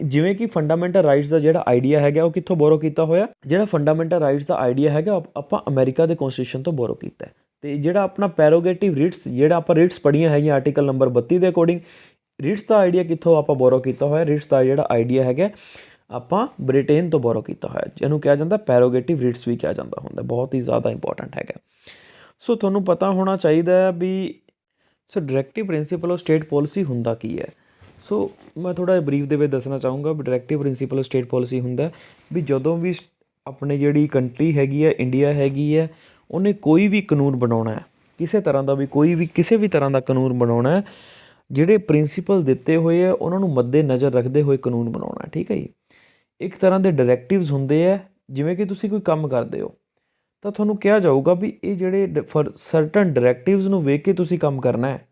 ਜਿਵੇਂ ਕਿ ਫੰਡਾਮੈਂਟਲ ਰਾਈਟਸ ਦਾ ਜਿਹੜਾ ਆਈਡੀਆ ਹੈਗਾ ਉਹ ਕਿੱਥੋਂ ਬੋਰੋ ਕੀਤਾ ਹੋਇਆ? ਜਿਹੜਾ ਫੰਡਾਮੈਂਟਲ ਰਾਈਟਸ ਦਾ ਆਈਡੀਆ ਹੈਗਾ ਆਪਾਂ ਅਮਰੀਕਾ ਦੇ ਕਨਸਟੀਟਿਊਸ਼ਨ ਤੋਂ ਬੋਰੋ ਕੀਤਾ। ਅਤੇ ਜਿਹੜਾ ਆਪਣਾ ਪੈਰੋਗੇਟਿਵ ਰਿਟਸ, ਜਿਹੜਾ ਆਪਾਂ ਰਿਟਸ ਪੜ੍ਹੀਆਂ ਹੈਗੀਆਂ ਆਰਟੀਕਲ ਨੰਬਰ 32 ਦੇ ਅਕੋਰਡਿੰਗ, ਰਿਟਸ ਦਾ ਆਈਡੀਆ ਕਿੱਥੋਂ ਆਪਾਂ ਬੋਰੋ ਕੀਤਾ ਹੋਇਆ? ਰਿਟਸ ਦਾ ਜਿਹੜਾ ਆਈਡੀਆ ਹੈਗਾ ਆਪਾਂ ਬ੍ਰਿਟੇਨ ਤੋਂ ਬੋਰੋ ਕੀਤਾ ਹੋਇਆ, ਜਿਹਨੂੰ ਕਿਹਾ ਜਾਂਦਾ ਪੈਰੋਗੇਟਿਵ ਰਿਟਸ ਵੀ ਕਿਹਾ ਜਾਂਦਾ ਹੁੰਦਾ। ਬਹੁਤ ਹੀ ਜ਼ਿਆਦਾ ਇੰਪੋਰਟੈਂਟ ਹੈਗਾ। ਸੋ ਤੁਹਾਨੂੰ ਪਤਾ ਹੋਣਾ ਚਾਹੀਦਾ ਹੈ ਵੀ directive principle of state policy ਹੁੰਦਾ ਕੀ ਹੈ। ਸੋ ਮੈਂ ਥੋੜ੍ਹਾ ਜਿਹਾ ਬਰੀਫ ਦੇ ਵਿੱਚ ਦੱਸਣਾ ਚਾਹੂੰਗਾ ਵੀ directive principle of state policy ਹੁੰਦਾ ਵੀ ਜਦੋਂ ਵੀ ਆਪਣੇ ਜਿਹੜੀ ਕੰਟਰੀ ਹੈਗੀ ਹੈ, ਇੰਡੀਆ ਹੈਗੀ ਹੈ, ਉਹਨੇ ਕੋਈ ਵੀ ਕਾਨੂੰਨ ਬਣਾਉਣਾ ਹੈ, ਕਿਸੇ ਤਰ੍ਹਾਂ ਦਾ ਵੀ ਕਿਸੇ ਵੀ ਤਰ੍ਹਾਂ ਦਾ ਕਾਨੂੰਨ ਬਣਾਉਣਾ ਹੈ, ਜਿਹੜੇ ਪ੍ਰਿੰਸੀਪਲ ਦਿੱਤੇ ਹੋਏ ਆ ਉਹਨਾਂ ਨੂੰ ਮੱਦੇ ਨਜ਼ਰ ਰੱਖਦੇ ਹੋਏ ਕਾਨੂੰਨ ਬਣਾਉਣਾ, ਠੀਕ ਹੈ ਜੀ। ਇੱਕ ਤਰ੍ਹਾਂ ਦੇ ਡਾਇਰੈਕਟਿਵਸ ਹੁੰਦੇ ਆ, ਜਿਵੇਂ ਕਿ ਤੁਸੀਂ ਕੋਈ ਕੰਮ ਕਰਦੇ ਹੋ ਤਾਂ ਤੁਹਾਨੂੰ ਕਿਹਾ ਜਾਊਗਾ ਵੀ ਇਹ ਜਿਹੜੇ ਸਰਟਨ ਡਾਇਰੈਕਟਿਵਸ ਨੂੰ ਵੇਖ ਕੇ ਤੁਸੀਂ ਕੰਮ ਕਰਨਾ ਹੈ,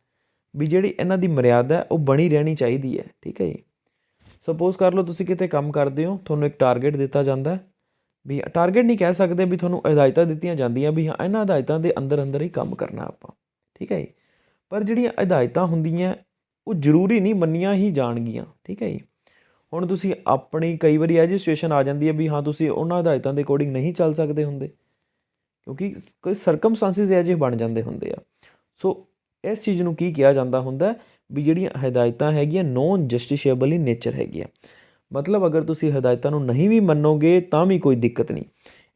ਵੀ ਜਿਹੜੀ ਇਹਨਾਂ ਦੀ ਮਰਿਆਦਾ ਉਹ ਬਣੀ ਰਹਿਣੀ ਚਾਹੀਦੀ ਹੈ, ਠੀਕ ਹੈ ਜੀ। ਸਪੋਜ਼ ਕਰ ਲਓ ਤੁਸੀਂ ਕਿਤੇ ਕੰਮ ਕਰਦੇ ਹੋ, ਤੁਹਾਨੂੰ ਇੱਕ ਟਾਰਗੇਟ ਦਿੱਤਾ ਜਾਂਦਾ ਵੀ, ਟਾਰਗੇਟ ਨਹੀਂ ਕਹਿ ਸਕਦੇ ਵੀ ਤੁਹਾਨੂੰ ਹਦਾਇਤਾਂ ਦਿੱਤੀਆਂ ਜਾਂਦੀਆਂ ਵੀ ਹਾਂ ਇਹਨਾਂ ਹਦਾਇਤਾਂ ਦੇ ਅੰਦਰ ਹੀ ਕੰਮ ਕਰਨਾ ਆਪਾਂ, ਠੀਕ ਹੈ ਜੀ। ਪਰ ਜਿਹੜੀਆਂ ਹਦਾਇਤਾਂ ਹੁੰਦੀਆਂ ਉਹ ਜ਼ਰੂਰੀ ਨਹੀਂ ਮੰਨੀਆਂ ਹੀ ਜਾਣਗੀਆਂ, ਠੀਕ ਹੈ ਜੀ। ਹੁਣ ਤੁਸੀਂ ਆਪਣੀ ਕਈ ਵਾਰੀ ਇਹੋ ਜਿਹੀ ਸਿਚੁਏਸ਼ਨ ਆ ਜਾਂਦੀ ਹੈ ਵੀ ਹਾਂ ਤੁਸੀਂ ਉਹਨਾਂ ਹਦਾਇਤਾਂ ਦੇ ਅਕੋਰਡਿੰਗ ਨਹੀਂ ਚੱਲ ਸਕਦੇ ਹੁੰਦੇ, ਕਿਉਂਕਿ ਕੋਈ ਸਰਕਮਸਟੈਂਸਿਸ ਇਹੋ ਜਿਹੇ ਬਣ ਜਾਂਦੇ ਹੁੰਦੇ ਆ। ਸੋ ਇਸ ਚੀਜ਼ ਨੂੰ ਕੀ ਕਿਹਾ ਜਾਂਦਾ ਹੁੰਦਾ ਵੀ ਜਿਹੜੀਆਂ ਹਦਾਇਤਾਂ ਹੈਗੀਆਂ ਨੋਨ ਜਸਟਿਸ਼ੇਬਲ ਇਨ ਨੇਚਰ ਹੈਗੀਆਂ, ਮਤਲਬ ਅਗਰ ਤੁਸੀਂ ਹਦਾਇਤਾਂ ਨੂੰ ਨਹੀਂ ਵੀ ਮੰਨੋਗੇ ਤਾਂ ਵੀ ਕੋਈ ਦਿੱਕਤ ਨਹੀਂ।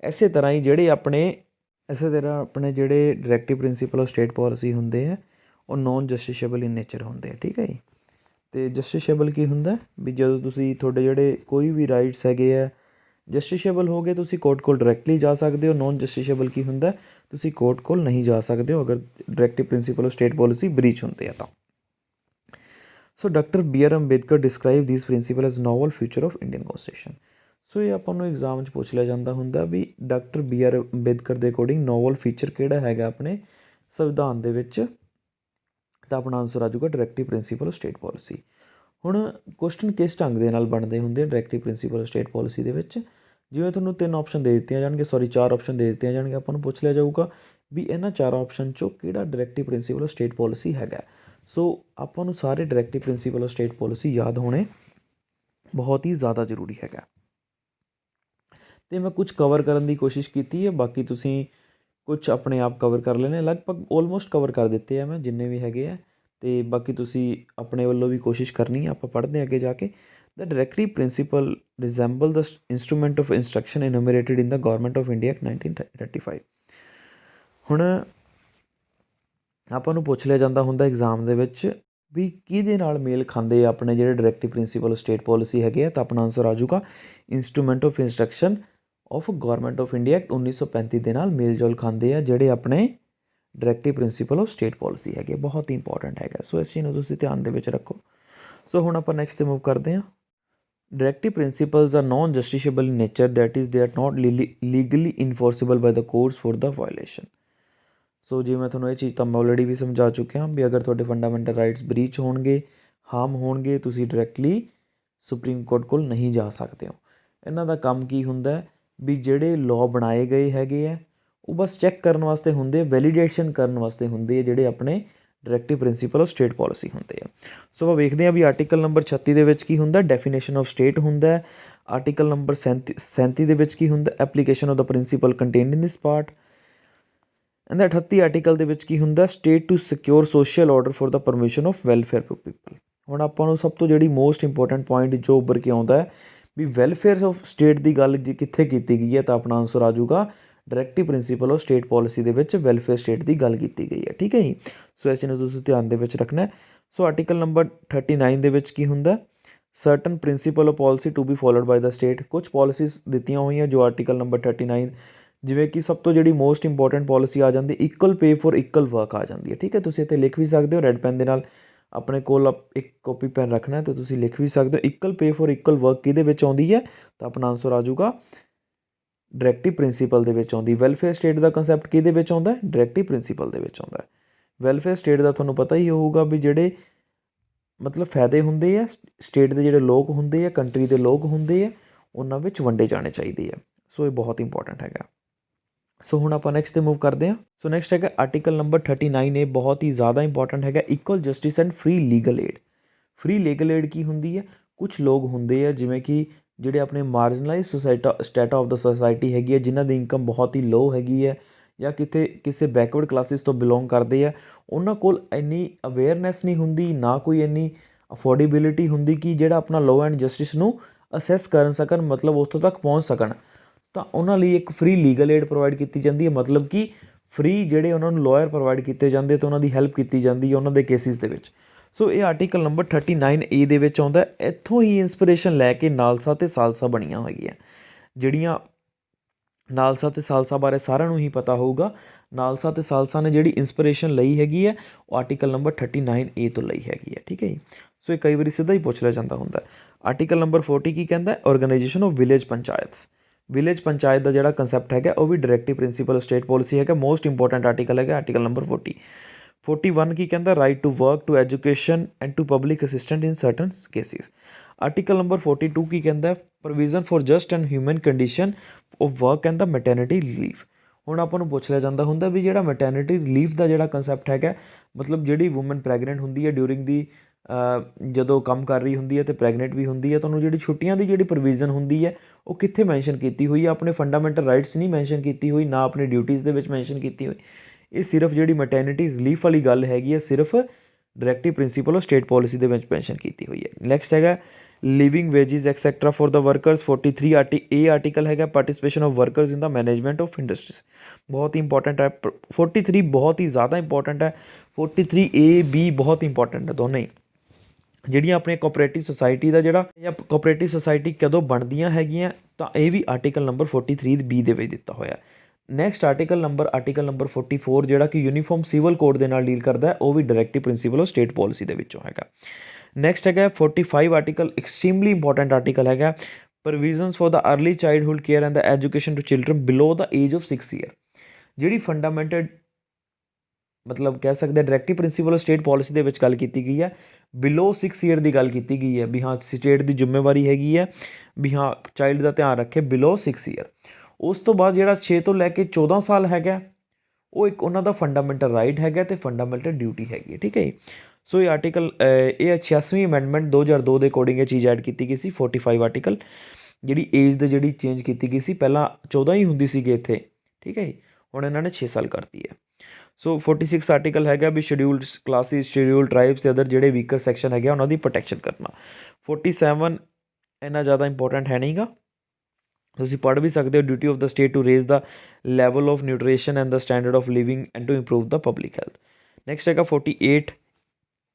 ਇਸੇ ਤਰ੍ਹਾਂ ਹੀ ਜਿਹੜੇ ਆਪਣੇ ਜਿਹੜੇ directive principle of state policy ਹੁੰਦੇ ਆ ਉਹ ਨੋਨ ਜਸਟਿਸ਼ੇਬਲ ਇਨ ਨੇਚਰ ਹੁੰਦੇ ਆ, ਠੀਕ ਹੈ ਜੀ। ਅਤੇ ਜਸਟਿਸ਼ੇਬਲ ਕੀ ਹੁੰਦਾ ਵੀ ਜਦੋਂ ਤੁਸੀਂ ਤੁਹਾਡੇ ਜਿਹੜੇ ਕੋਈ ਵੀ ਰਾਈਟਸ ਹੈਗੇ ਆ ਜਸਟਿਸ਼ੇਬਲ ਹੋ ਗਏ, ਤੁਸੀਂ ਕੋਰਟ ਕੋਲ ਡਾਇਰੈਕਟਲੀ ਜਾ ਸਕਦੇ ਹੋ। ਨੋਨ ਜਸਟਿਸ਼ੇਬਲ ਕੀ ਹੁੰਦਾ, ਤੁਸੀਂ ਕੋਰਟ ਕੋਲ ਨਹੀਂ ਜਾ ਸਕਦੇ ਹੋ ਅਗਰ directive principle of state policy breach ਹੁੰਦੇ ਆ ਤਾਂ। So doctor BR Ambedkar describe these principle as novel feature of Indian constitution. So ਇਹ ਆਪਾਂ ਨੂੰ ਐਗਜ਼ਾਮ 'ਚ ਪੁੱਛ ਲਿਆ ਜਾਂਦਾ ਹੁੰਦਾ ਵੀ ਡਾਕਟਰ BR ਅੰਬੇਦਕਰ ਦੇ ਅਕੋਰਡਿੰਗ ਨੋਵਲ ਫੀਚਰ ਕਿਹੜਾ ਹੈਗਾ ਆਪਣੇ ਸੰਵਿਧਾਨ ਦੇ ਵਿੱਚ, ਤਾਂ ਆਪਣਾ ਆਨਸਰ ਆ ਜਾਊਗਾ directive principle of state policy. ਹੁਣ ਕੁਐਸਚਨ ਕਿਸ ਢੰਗ ਦੇ ਨਾਲ ਬਣਦੇ ਹੁੰਦੇ ਆ directive principle of state policy ਦੇ ਵਿੱਚ? ਜਿਵੇਂ ਤੁਹਾਨੂੰ 3 ਆਪਸ਼ਨ ਦੇ ਦਿੱਤੀਆਂ ਜਾਣਗੇ, 4 ਆਪਸ਼ਨ ਦੇ ਦਿੱਤੀਆਂ ਜਾਣਗੀਆਂ, ਆਪਾਂ ਨੂੰ ਪੁੱਛ ਲਿਆ ਜਾਊਗਾ ਵੀ ਇਹਨਾਂ 4 ਆਪਸ਼ਨ 'ਚੋਂ ਕਿਹੜਾ directive principle of state policy ਹੈਗਾ। ਸੋ ਆਪਾਂ ਨੂੰ ਸਾਰੇ directive principle of state policy ਯਾਦ ਹੋਣੇ ਬਹੁਤ ਹੀ ਜ਼ਿਆਦਾ ਜ਼ਰੂਰੀ ਹੈਗਾ। ਅਤੇ ਮੈਂ ਕੁਝ ਕਵਰ ਕਰਨ ਦੀ ਕੋਸ਼ਿਸ਼ ਕੀਤੀ ਹੈ, ਬਾਕੀ ਤੁਸੀਂ ਕੁਛ ਆਪਣੇ ਆਪ ਕਵਰ ਕਰ ਲੈਣੇ, ਲਗਭਗ ਆਲਮੋਸਟ ਕਵਰ ਕਰ ਦਿੱਤੇ ਆ ਮੈਂ ਜਿੰਨੇ ਵੀ ਹੈਗੇ ਆ, ਅਤੇ ਬਾਕੀ ਤੁਸੀਂ ਆਪਣੇ ਵੱਲੋਂ ਵੀ ਕੋਸ਼ਿਸ਼ ਕਰਨੀ ਹੈ। ਆਪਾਂ ਪੜ੍ਹਦੇ ਹਾਂ ਅੱਗੇ ਜਾ ਕੇ। The directive principle resemble the instrument of instruction enumerated in the Government of India Act 1935। ਹੁਣ ਆਪਾਂ ਨੂੰ ਪੁੱਛ ਲਿਆ ਜਾਂਦਾ ਹੁੰਦਾ ਐਗਜ਼ਾਮ ਦੇ ਵਿੱਚ ਵੀ ਕਿਹਦੇ ਨਾਲ ਮੇਲ ਖਾਂਦੇ ਆਪਣੇ ਜਿਹੜੇ directive principle of state policy ਹੈਗੇ ਆ, ਤਾਂ ਆਪਣਾ ਆਨਸਰ ਆ ਜਾਊਗਾ instrument of instruction of government of India act 1935 ਦੇ ਨਾਲ ਮੇਲ ਜੋਲ ਖਾਂਦੇ ਆ ਜਿਹੜੇ ਆਪਣੇ directive principle of state policy ਹੈਗੇ, ਬਹੁਤ ਹੀ ਇੰਪੋਰਟੈਂਟ ਹੈਗਾ। ਸੋ ਇਸ ਚੀਜ਼ ਨੂੰ ਤੁਸੀਂ ਧਿਆਨ ਦੇ ਵਿੱਚ ਰੱਖੋ। ਸੋ ਹੁਣ ਆਪਾਂ ਨੈਕਸਟ 'ਤੇ ਮੂਵ ਕਰਦੇ ਹਾਂ। Directive principles are non justiciable in nature, that is they are not legally enforceable by the courts for the violation. So ਜੇ ਮੈਂ ਤੁਹਾਨੂੰ ਇਹ ਚੀਜ਼ ਤਾਂ ਮੈਂ ਆਲਰੇਡੀ ਵੀ ਸਮਝਾ ਚੁੱਕਿਆ ਵੀ ਅਗਰ ਤੁਹਾਡੇ ਫੰਡਾਮੈਂਟਲ ਰਾਈਟਸ ਬਰੀਚ ਹੋਣਗੇ, ਹਾਰਮ ਹੋਣਗੇ, ਤੁਸੀਂ ਡਾਇਰੈਕਟਲੀ ਸੁਪਰੀਮ ਕੋਰਟ ਕੋਲ ਨਹੀਂ ਜਾ ਸਕਦੇ ਹੋ। ਇਹਨਾਂ ਦਾ ਕੰਮ ਕੀ ਹੁੰਦਾ ਵੀ ਜਿਹੜੇ ਲਾਅ ਬਣਾਏ ਗਏ ਹੈਗੇ ਆ ਉਹ ਬਸ ਚੈੱਕ ਕਰਨ ਵਾਸਤੇ ਹੁੰਦੇ, ਵੈਲੀਡੇਸ਼ਨ ਕਰਨ ਵਾਸਤੇ ਹੁੰਦੇ ਆ, ਜਿਹੜੇ ਆਪਣੇ directive principle of state policy ਹੁੰਦੇ ਆ। ਸੋ ਆਪਾਂ ਵੇਖਦੇ ਹਾਂ ਵੀ ਆਰਟੀਕਲ ਨੰਬਰ 36 ਦੇ ਵਿੱਚ ਕੀ ਹੁੰਦਾ, ਡੈਫੀਨੇਸ਼ਨ ਆਫ ਸਟੇਟ ਹੁੰਦਾ। ਆਰਟੀਕਲ ਨੰਬਰ 37 ਦੇ ਵਿੱਚ ਕੀ ਹੁੰਦਾ, application of the principle contained in this part. And 38 article ਦੇ ਵਿੱਚ ਕੀ ਹੁੰਦਾ, state to secure social order for the promotion of welfare of people. ਹੁਣ ਆਪਾਂ ਨੂੰ ਸਭ ਤੋਂ ਜਿਹੜੀ ਮੋਸਟ ਇੰਪੋਰਟੈਂਟ ਪੁਆਇੰਟ ਜੋ ਉੱਭਰ ਕੇ ਆਉਂਦਾ ਹੈ ਵੀ ਵੈਲਫੇਅਰ ਆਫ ਸਟੇਟ ਦੀ ਗੱਲ ਜੇ ਕਿੱਥੇ ਕੀਤੀ ਗਈ ਹੈ ਤਾਂ ਆਪਣਾ ਆਂਸਰ ਆ ਜਾਊਗਾ directive principle of state policy ਦੇ ਵਿੱਚ ਵੈਲਫੇਅਰ ਸਟੇਟ ਦੀ ਗੱਲ ਕੀਤੀ ਗਈ ਹੈ। ਠੀਕ ਹੈ ਜੀ। ਸੋ ਇਸ ਚੀਜ਼ ਨੂੰ ਤੁਸੀਂ ਧਿਆਨ ਦੇ ਵਿੱਚ ਰੱਖਣਾ। ਸੋ ਆਰਟੀਕਲ ਨੰਬਰ 39 ਦੇ ਵਿੱਚ ਕੀ ਹੁੰਦਾ, certain principle of policy to be followed by the state. ਕੁਛ ਪੋਲਿਸੀਜ਼ ਦਿੱਤੀਆਂ ਹੋਈਆਂ ਜੋ ਆਰਟੀਕਲ ਨੰਬਰ 39, ਜਿਵੇਂ ਕਿ ਸਭ ਤੋਂ ਜਿਹੜੀ ਮੋਸਟ ਇੰਪੋਰਟੈਂਟ ਪੋਲਿਸੀ ਆ ਜਾਂਦੀ, equal pay for equal work ਆ ਜਾਂਦੀ ਹੈ। ਠੀਕ ਹੈ, ਤੁਸੀਂ ਇੱਥੇ ਲਿਖ ਵੀ ਸਕਦੇ ਹੋ ਰੈੱਡ ਪੈਨ ਦੇ ਨਾਲ, ਆਪਣੇ ਕੋਲ ਇੱਕ ਕਾਪੀ ਪੈਨ ਰੱਖਣਾ ਅਤੇ ਤੁਸੀਂ ਲਿਖ ਵੀ ਸਕਦੇ ਹੋ। Equal pay for equal work ਕਿਹਦੇ ਵਿੱਚ ਆਉਂਦੀ ਹੈ ਤਾਂ ਆਪਣਾ ਆਂਸਰ ਆ ਜਾਊਗਾ ਡਾਇਰੈਕਟਿਵ ਪ੍ਰਿੰਸੀਪਲ ਦੇ ਵਿੱਚ ਆਉਂਦੀ। ਵੈਲਫੇਅਰ ਸਟੇਟ ਦਾ ਕੰਸੈਪਟ ਕਿਹਦੇ ਵਿੱਚ ਆਉਂਦਾ, ਡਾਇਰੈਕਟਿਵ ਪ੍ਰਿੰਸੀਪਲ ਦੇ ਵਿੱਚ ਆਉਂਦਾ। ਵੈਲਫੇਅਰ ਸਟੇਟ ਦਾ ਤੁਹਾਨੂੰ ਪਤਾ ਹੀ ਹੋਊਗਾ ਵੀ ਜਿਹੜੇ ਮਤਲਬ ਫਾਇਦੇ ਹੁੰਦੇ ਆ ਸਟੇਟ ਦੇ, ਜਿਹੜੇ ਲੋਕ ਹੁੰਦੇ ਆ, ਕੰਟਰੀ ਦੇ ਲੋਕ ਹੁੰਦੇ ਆ, ਉਹਨਾਂ ਵਿੱਚ ਵੰਡੇ ਜਾਣੇ ਚਾਹੀਦੇ ਆ। ਸੋ ਇਹ ਬਹੁਤ ਇੰਪੋਰਟੈਂਟ ਹੈਗਾ। ਸੋ ਹੁਣ ਆਪਾਂ ਨੈਕਸਟ 'ਤੇ ਮੂਵ ਕਰਦੇ ਹਾਂ। ਸੋ ਨੈਕਸਟ ਹੈਗਾ ਆਰਟੀਕਲ ਨੰਬਰ 39, ਇਹ ਬਹੁਤ ਹੀ ਜ਼ਿਆਦਾ ਇੰਪੋਰਟੈਂਟ ਹੈਗਾ, equal justice and free legal aid. Free legal aid ਕੀ ਹੁੰਦੀ ਹੈ, ਕੁਛ ਲੋਕ ਹੁੰਦੇ ਆ ਜਿਵੇਂ ਕਿ ਜਿਹੜੇ ਆਪਣੇ ਮਾਰਜਨਲਾਈਜ਼ ਸਟੇਟਾ ਆਫ ਦਾ ਸੋਸਾਇਟੀ ਹੈਗੀ ਹੈ, ਜਿਨ੍ਹਾਂ ਦੀ ਇਨਕਮ ਬਹੁਤ ਹੀ ਲੋਅ ਹੈਗੀ ਹੈ ਜਾਂ ਕਿਸੇ ਬੈਕਵਰਡ ਕਲਾਸਿਸ ਤੋਂ ਬਿਲੋਂਗ ਕਰਦੇ ਆ, ਉਹਨਾਂ ਕੋਲ ਇੰਨੀ ਅਵੇਅਰਨੈਸ ਨਹੀਂ ਹੁੰਦੀ, ਨਾ ਕੋਈ ਇੰਨੀ ਅਫੋਰਡੇਬਿਲਿਟੀ ਹੁੰਦੀ ਕਿ ਜਿਹੜਾ ਆਪਣਾ ਲੋਅ ਐਂਡ ਜਸਟਿਸ ਨੂੰ ਅਸੈਸ ਕਰ ਸਕਣ, ਮਤਲਬ ਉੱਥੋਂ ਤੱਕ ਪਹੁੰਚ ਸਕਣ। ਤਾਂ ਉਹਨਾਂ ਲਈ ਇੱਕ ਫ੍ਰੀ ਲੀਗਲ ਏਡ ਪ੍ਰੋਵਾਈਡ ਕੀਤੀ ਜਾਂਦੀ ਹੈ, ਮਤਲਬ ਕਿ ਫ੍ਰੀ ਜਿਹੜੇ ਉਹਨਾਂ ਨੂੰ ਲਾਇਰ ਪ੍ਰੋਵਾਈਡ ਕੀਤੇ ਜਾਂਦੇ ਅਤੇ ਉਹਨਾਂ ਦੀ ਹੈਲਪ ਕੀਤੀ ਜਾਂਦੀ ਹੈ ਉਹਨਾਂ ਦੇ ਕੇਸਿਸ ਦੇ ਵਿੱਚ। ਸੋ ਇਹ ਆਰਟੀਕਲ ਨੰਬਰ 39A ਦੇ ਵਿੱਚ ਆਉਂਦਾ। ਇੱਥੋਂ ਹੀ ਇੰਸਪੀਰੇਸ਼ਨ ਲੈ ਕੇ ਨਾਲਸਾ ਅਤੇ ਸਾਲਸਾ ਬਣੀਆਂ ਹੋਈਆਂ, ਜਿਹੜੀਆਂ ਨਾਲਸਾ ਅਤੇ ਸਾਲਸਾ ਬਾਰੇ ਸਾਰਿਆਂ ਨੂੰ ਹੀ ਪਤਾ ਹੋਊਗਾ। ਨਾਲਸਾ ਅਤੇ ਸਾਲਸਾ ਨੇ ਜਿਹੜੀ ਇੰਸਪੀਰੇਸ਼ਨ ਲਈ ਹੈਗੀ ਹੈ ਉਹ ਆਰਟੀਕਲ ਨੰਬਰ 39A ਤੋਂ ਲਈ ਹੈਗੀ ਹੈ। ਠੀਕ ਹੈ ਜੀ। ਸੋ ਇਹ ਕਈ ਵਾਰੀ ਸਿੱਧਾ ਹੀ ਪੁੱਛ ਲਿਆ ਜਾਂਦਾ ਹੁੰਦਾ। ਆਰਟੀਕਲ ਨੰਬਰ 40 ਕੀ ਕਹਿੰਦਾ, organisation of village panchayats. Village panchayat ਦਾ ਜਿਹੜਾ ਕੰਸੈਪਟ ਹੈਗਾ ਉਹ ਵੀ ਡਾਇਰੈਕਟਿਵ ਪ੍ਰਿੰਸੀਪਲ ਸਟੇਟ ਪੋਲਿਸੀ ਹੈਗਾ, ਮੋਸਟ ਇੰਪੋਰਟੈਂਟ ਆਰਟੀਕਲ ਹੈਗਾ ਆਰਟੀਕਲ ਨੰਬਰ 40। 41 ਕੀ ਕਹਿੰਦਾ, right to work, to education and to public assistant in certain cases. Article number 42 ਕੀ ਕਹਿੰਦਾ, provision for just and human condition of work and the maternity relief. ਹੁਣ ਆਪਾਂ ਨੂੰ ਪੁੱਛ ਲਿਆ ਜਾਂਦਾ ਹੁੰਦਾ ਵੀ ਜਿਹੜਾ ਮੈਟਰਨਿਟੀ ਰਿਲੀਫ ਦਾ ਜਿਹੜਾ ਕੰਸੈਪਟ ਹੈਗਾ, ਮਤਲਬ ਜਿਹੜੀ ਵੂਮਨ ਪ੍ਰੈਗਨੈਂਟ ਹੁੰਦੀ ਹੈ ਡਿਊਰਿੰਗ ਦੀ ਜਦੋਂ ਕੰਮ ਕਰ ਰਹੀ ਹੁੰਦੀ ਹੈ ਅਤੇ ਪ੍ਰੈਗਨੈਂਟ ਵੀ ਹੁੰਦੀ ਹੈ, ਤੁਹਾਨੂੰ ਜਿਹੜੀ ਛੁੱਟੀਆਂ ਦੀ ਜਿਹੜੀ ਪ੍ਰੋਵੀਜ਼ਨ ਹੁੰਦੀ ਹੈ ਉਹ ਕਿੱਥੇ ਮੈਂਸ਼ਨ ਕੀਤੀ ਹੋਈ ਹੈ, ਆਪਣੇ ਫੰਡਾਮੈਂਟਲ ਰਾਈਟਸ ਨਹੀਂ ਮੈਂਸ਼ਨ ਕੀਤੀ ਹੋਈ, ਨਾ ਆਪਣੇ ਡਿਊਟੀਜ਼ ਦੇ ਵਿੱਚ ਮੈਂਸ਼ਨ ਕੀਤੀ ਹੋਈ। ਇਹ ਸਿਰਫ ਜਿਹੜੀ ਮੈਟਰਨਿਟੀ ਰਿਲੀਫ ਵਾਲੀ ਗੱਲ ਹੈਗੀ ਹੈ ਸਿਰਫ directive principle of state policy ਦੇ ਵਿੱਚ ਮੈਂਸ਼ਨ ਕੀਤੀ ਹੋਈ ਹੈ। ਨੈਕਸਟ ਹੈਗਾ living wages etcetera for the workers. 43 ਇਹ ਆਰਟੀਕਲ ਹੈਗਾ participation of workers in the management of industries, ਬਹੁਤ ਹੀ ਇੰਪੋਰਟੈਂਟ ਹੈ। 43 ਬਹੁਤ ਹੀ ਜ਼ਿਆਦਾ ਇੰਪੋਰਟੈਂਟ ਹੈ, 43A-B ਬਹੁਤ ਇੰਪੋਰਟੈਂਟ ਹੈ ਦੋਨੇ ਹੀ। ਜਿਹੜੀਆਂ ਆਪਣੇ ਕੋਆਪਰੇਟਿਵ ਸੁਸਾਇਟੀ ਦਾ ਜਿਹੜਾ ਜਾਂ ਕੋਆਪਰੇਟਿਵ ਸੁਸਾਇਟੀ ਕਦੋਂ ਬਣਦੀਆਂ ਹੈਗੀਆਂ ਤਾਂ ਇਹ ਵੀ ਆਰਟੀਕਲ ਨੰਬਰ 43B ਦੇ ਵਿੱਚ ਦਿੱਤਾ ਹੋਇਆ। ਨੈਕਸਟ ਆਰਟੀਕਲ ਨੰਬਰ 44 ਜਿਹੜਾ ਕਿ ਯੂਨੀਫਾਰਮ ਸਿਵਲ ਕੋਡ ਦੇ ਨਾਲ ਡੀਲ ਕਰਦਾ ਹੈ, ਉਹ ਵੀ directive principle of state policy ਦੇ ਵਿੱਚੋਂ ਹੈਗਾ। ਨੈਕਸਟ ਹੈਗਾ 45 ਆਰਟੀਕਲ, ਐਕਸਟ੍ਰੀਮਲੀ ਇੰਪੋਰਟੈਂਟ ਆਰਟੀਕਲ ਹੈਗਾ, provisions for the early childhood care and the education to children below the age of 6 year. ਜਿਹੜੀ ਫੰਡਾਮੈਂਟਲ ਮਤਲਬ ਕਹਿ ਸਕਦੇ directive principle of state policy ਦੇ ਵਿੱਚ ਗੱਲ ਕੀਤੀ ਗਈ ਹੈ, ਬਿਲੋ 6 ਈਅਰ ਦੀ ਗੱਲ ਕੀਤੀ ਗਈ ਹੈ ਵੀ ਹਾਂ ਸਟੇਟ ਦੀ ਜ਼ਿੰਮੇਵਾਰੀ ਹੈਗੀ ਹੈ ਵੀ ਹਾਂ ਚਾਈਲਡ ਦਾ ਧਿਆਨ ਰੱਖੇ ਬਿਲੋ 6 ਈਅਰ। ਉਸ ਤੋਂ ਬਾਅਦ ਜਿਹੜਾ 6 ਤੋਂ ਲੈ ਕੇ 14 ਸਾਲ ਹੈਗਾ ਉਹ ਇੱਕ ਉਹਨਾਂ ਦਾ ਫੰਡਾਮੈਂਟਲ ਰਾਈਟ ਹੈਗਾ ਅਤੇ ਫੰਡਾਮੈਂਟਲ ਡਿਊਟੀ ਹੈਗੀ ਹੈ। ਠੀਕ ਹੈ ਜੀ। ਸੋ ਇਹ ਆਰਟੀਕਲ ਇਹ 86ਵੀਂ ਅਮੈਂਡਮੈਂਟ 2002 ਦੇ ਅਕੋਰਡਿੰਗ ਇਹ ਚੀਜ਼ ਐਡ ਕੀਤੀ ਗਈ ਸੀ। 45 ਆਰਟੀਕਲ ਜਿਹੜੀ ਏਜ ਦੇ ਜਿਹੜੀ ਚੇਂਜ ਕੀਤੀ ਗਈ ਸੀ, ਪਹਿਲਾਂ 14 ਹੀ ਹੁੰਦੀ ਸੀਗੀ ਇੱਥੇ। ਠੀਕ ਹੈ ਜੀ, ਹੁਣ ਇਹਨਾਂ ਨੇ 6 ਸਾਲ ਕਰਤੀ ਹੈ। ਸੋ 46 ਆਰਟੀਕਲ ਹੈਗਾ ਵੀ ਸ਼ਡਿਊਲਡ ਕਲਾਸਿਸ, ਸ਼ਡਿਊਲਡ ਟਰਾਈਬਸ ਅਤੇ ਅਦਰ ਜਿਹੜੇ ਵੀਕਰ ਸੈਕਸ਼ਨ ਹੈਗੇ ਉਹਨਾਂ ਦੀ ਪ੍ਰੋਟੈਕਸ਼ਨ ਕਰਨਾ। 47 ਇੰਨਾ ਜ਼ਿਆਦਾ ਇੰਪੋਰਟੈਂਟ ਹੈ ਨਹੀਂਗਾ, ਤੁਸੀਂ ਪੜ੍ਹ ਵੀ ਸਕਦੇ ਹੋ। Duty of the state to raise the level of nutrition and the standard of living and to improve the public health. Next ਹੈਗਾ 48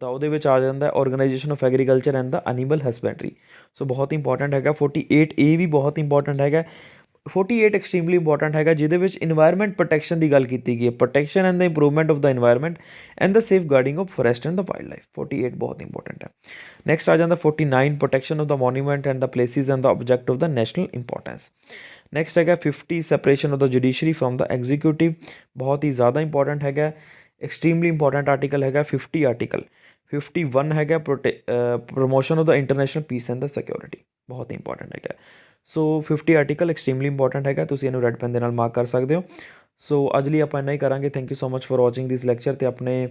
ਤਾਂ ਉਹਦੇ ਵਿੱਚ ਆ ਜਾਂਦਾ organisation of agriculture and the animal husbandry. So ਬਹੁਤ ਇੰਪੋਰਟੈਂਟ ਹੈਗਾ 48A ਵੀ ਬਹੁਤ ਇੰਪੋਰਟੈਂਟ ਹੈਗਾ। 48 ਐਕਸਟ੍ਰੀਮਲੀ ਇੰਪੋਰਟੈਂਟ ਹੈਗਾ, ਜਿਹਦੇ ਵਿੱਚ ਇਨਵਾਇਰਮੈਂਟ ਪ੍ਰੋਟੈਕਸ਼ਨ ਦੀ ਗੱਲ ਕੀਤੀ ਗਈ ਹੈ, protection and the improvement of the environment and the safeguarding of forest and the wildlife. 48 ਬਹੁਤ ਇੰਪੋਰਟੈਂਟ ਹੈ। ਨੈਕਸਟ ਆ ਜਾਂਦਾ 49 protection of the monument and the places and the object of the national importance. Next ਹੈਗਾ 50 separation of the judiciary from the executive, ਬਹੁਤ ਹੀ ਜ਼ਿਆਦਾ ਇੰਪੋਰਟੈਂਟ ਹੈਗਾ, ਐਕਸਟ੍ਰੀਮਲੀ ਇੰਪੋਰਟੈਂਟ ਆਰਟੀਕਲ ਹੈਗਾ 50 ਆਰਟੀਕਲ। 51 ਹੈਗਾ promotion of the international piece and the security, ਬਹੁਤ ਇੰਪੋਰਟੈਂਟ ਹੈਗਾ। ਸੋ 50 ਆਰਟੀਕਲ ਐਕਸਟ੍ਰੀਮਲੀ ਇੰਪੋਰਟੈਂਟ ਹੈਗਾ, ਤੁਸੀਂ ਇਹਨੂੰ ਰੈਡ ਪੈਨ ਦੇ ਨਾਲ ਮਾਰਕ ਕਰ ਸਕਦੇ ਹੋ। ਸੋ ਅੱਜ ਲਈ ਆਪਾਂ ਇੰਨਾ ਹੀ ਕਰਾਂਗੇ। Thank you so much for watching this lecture, ਅਤੇ ਆਪਣੇ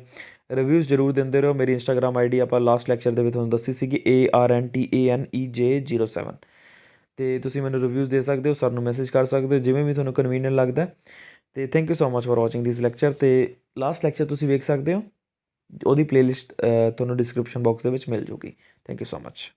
ਰਿਵਿਊਜ਼ ਜ਼ਰੂਰ ਦਿੰਦੇ ਰਹੋ। ਮੇਰੀ ਇੰਸਟਾਗ੍ਰਾਮ ਆਈਡੀ ਆਪਾਂ ਲਾਸਟ ਲੈਕਚਰ ਦੇ ਵਿੱਚ ਤੁਹਾਨੂੰ ਦੱਸੀ ਸੀਗੀ ARNTANEJ07, ਅਤੇ ਤੁਸੀਂ ਮੈਨੂੰ ਰਿਵਿਊਜ਼ ਦੇ ਸਕਦੇ ਹੋ, ਸਰ ਨੂੰ ਮੈਸੇਜ ਕਰ ਸਕਦੇ ਹੋ, ਜਿਵੇਂ ਵੀ ਤੁਹਾਨੂੰ ਕਨਵੀਨੀਅੰਟ ਲੱਗਦਾ। ਅਤੇ thank you so much for watching this lecture. ਅਤੇ ਲਾਸਟ ਲੈਕਚਰ ਤੁਸੀਂ ਵੇਖ ਸਕਦੇ ਹੋ, ਉਹਦੀ ਪਲੇਲਿਸਟ ਤੁਹਾਨੂੰ ਡਿਸਕ੍ਰਿਪਸ਼ਨ ਬਾਕਸ ਦੇ ਵਿੱਚ ਮਿਲ ਜੂਗੀ। Thank you so much.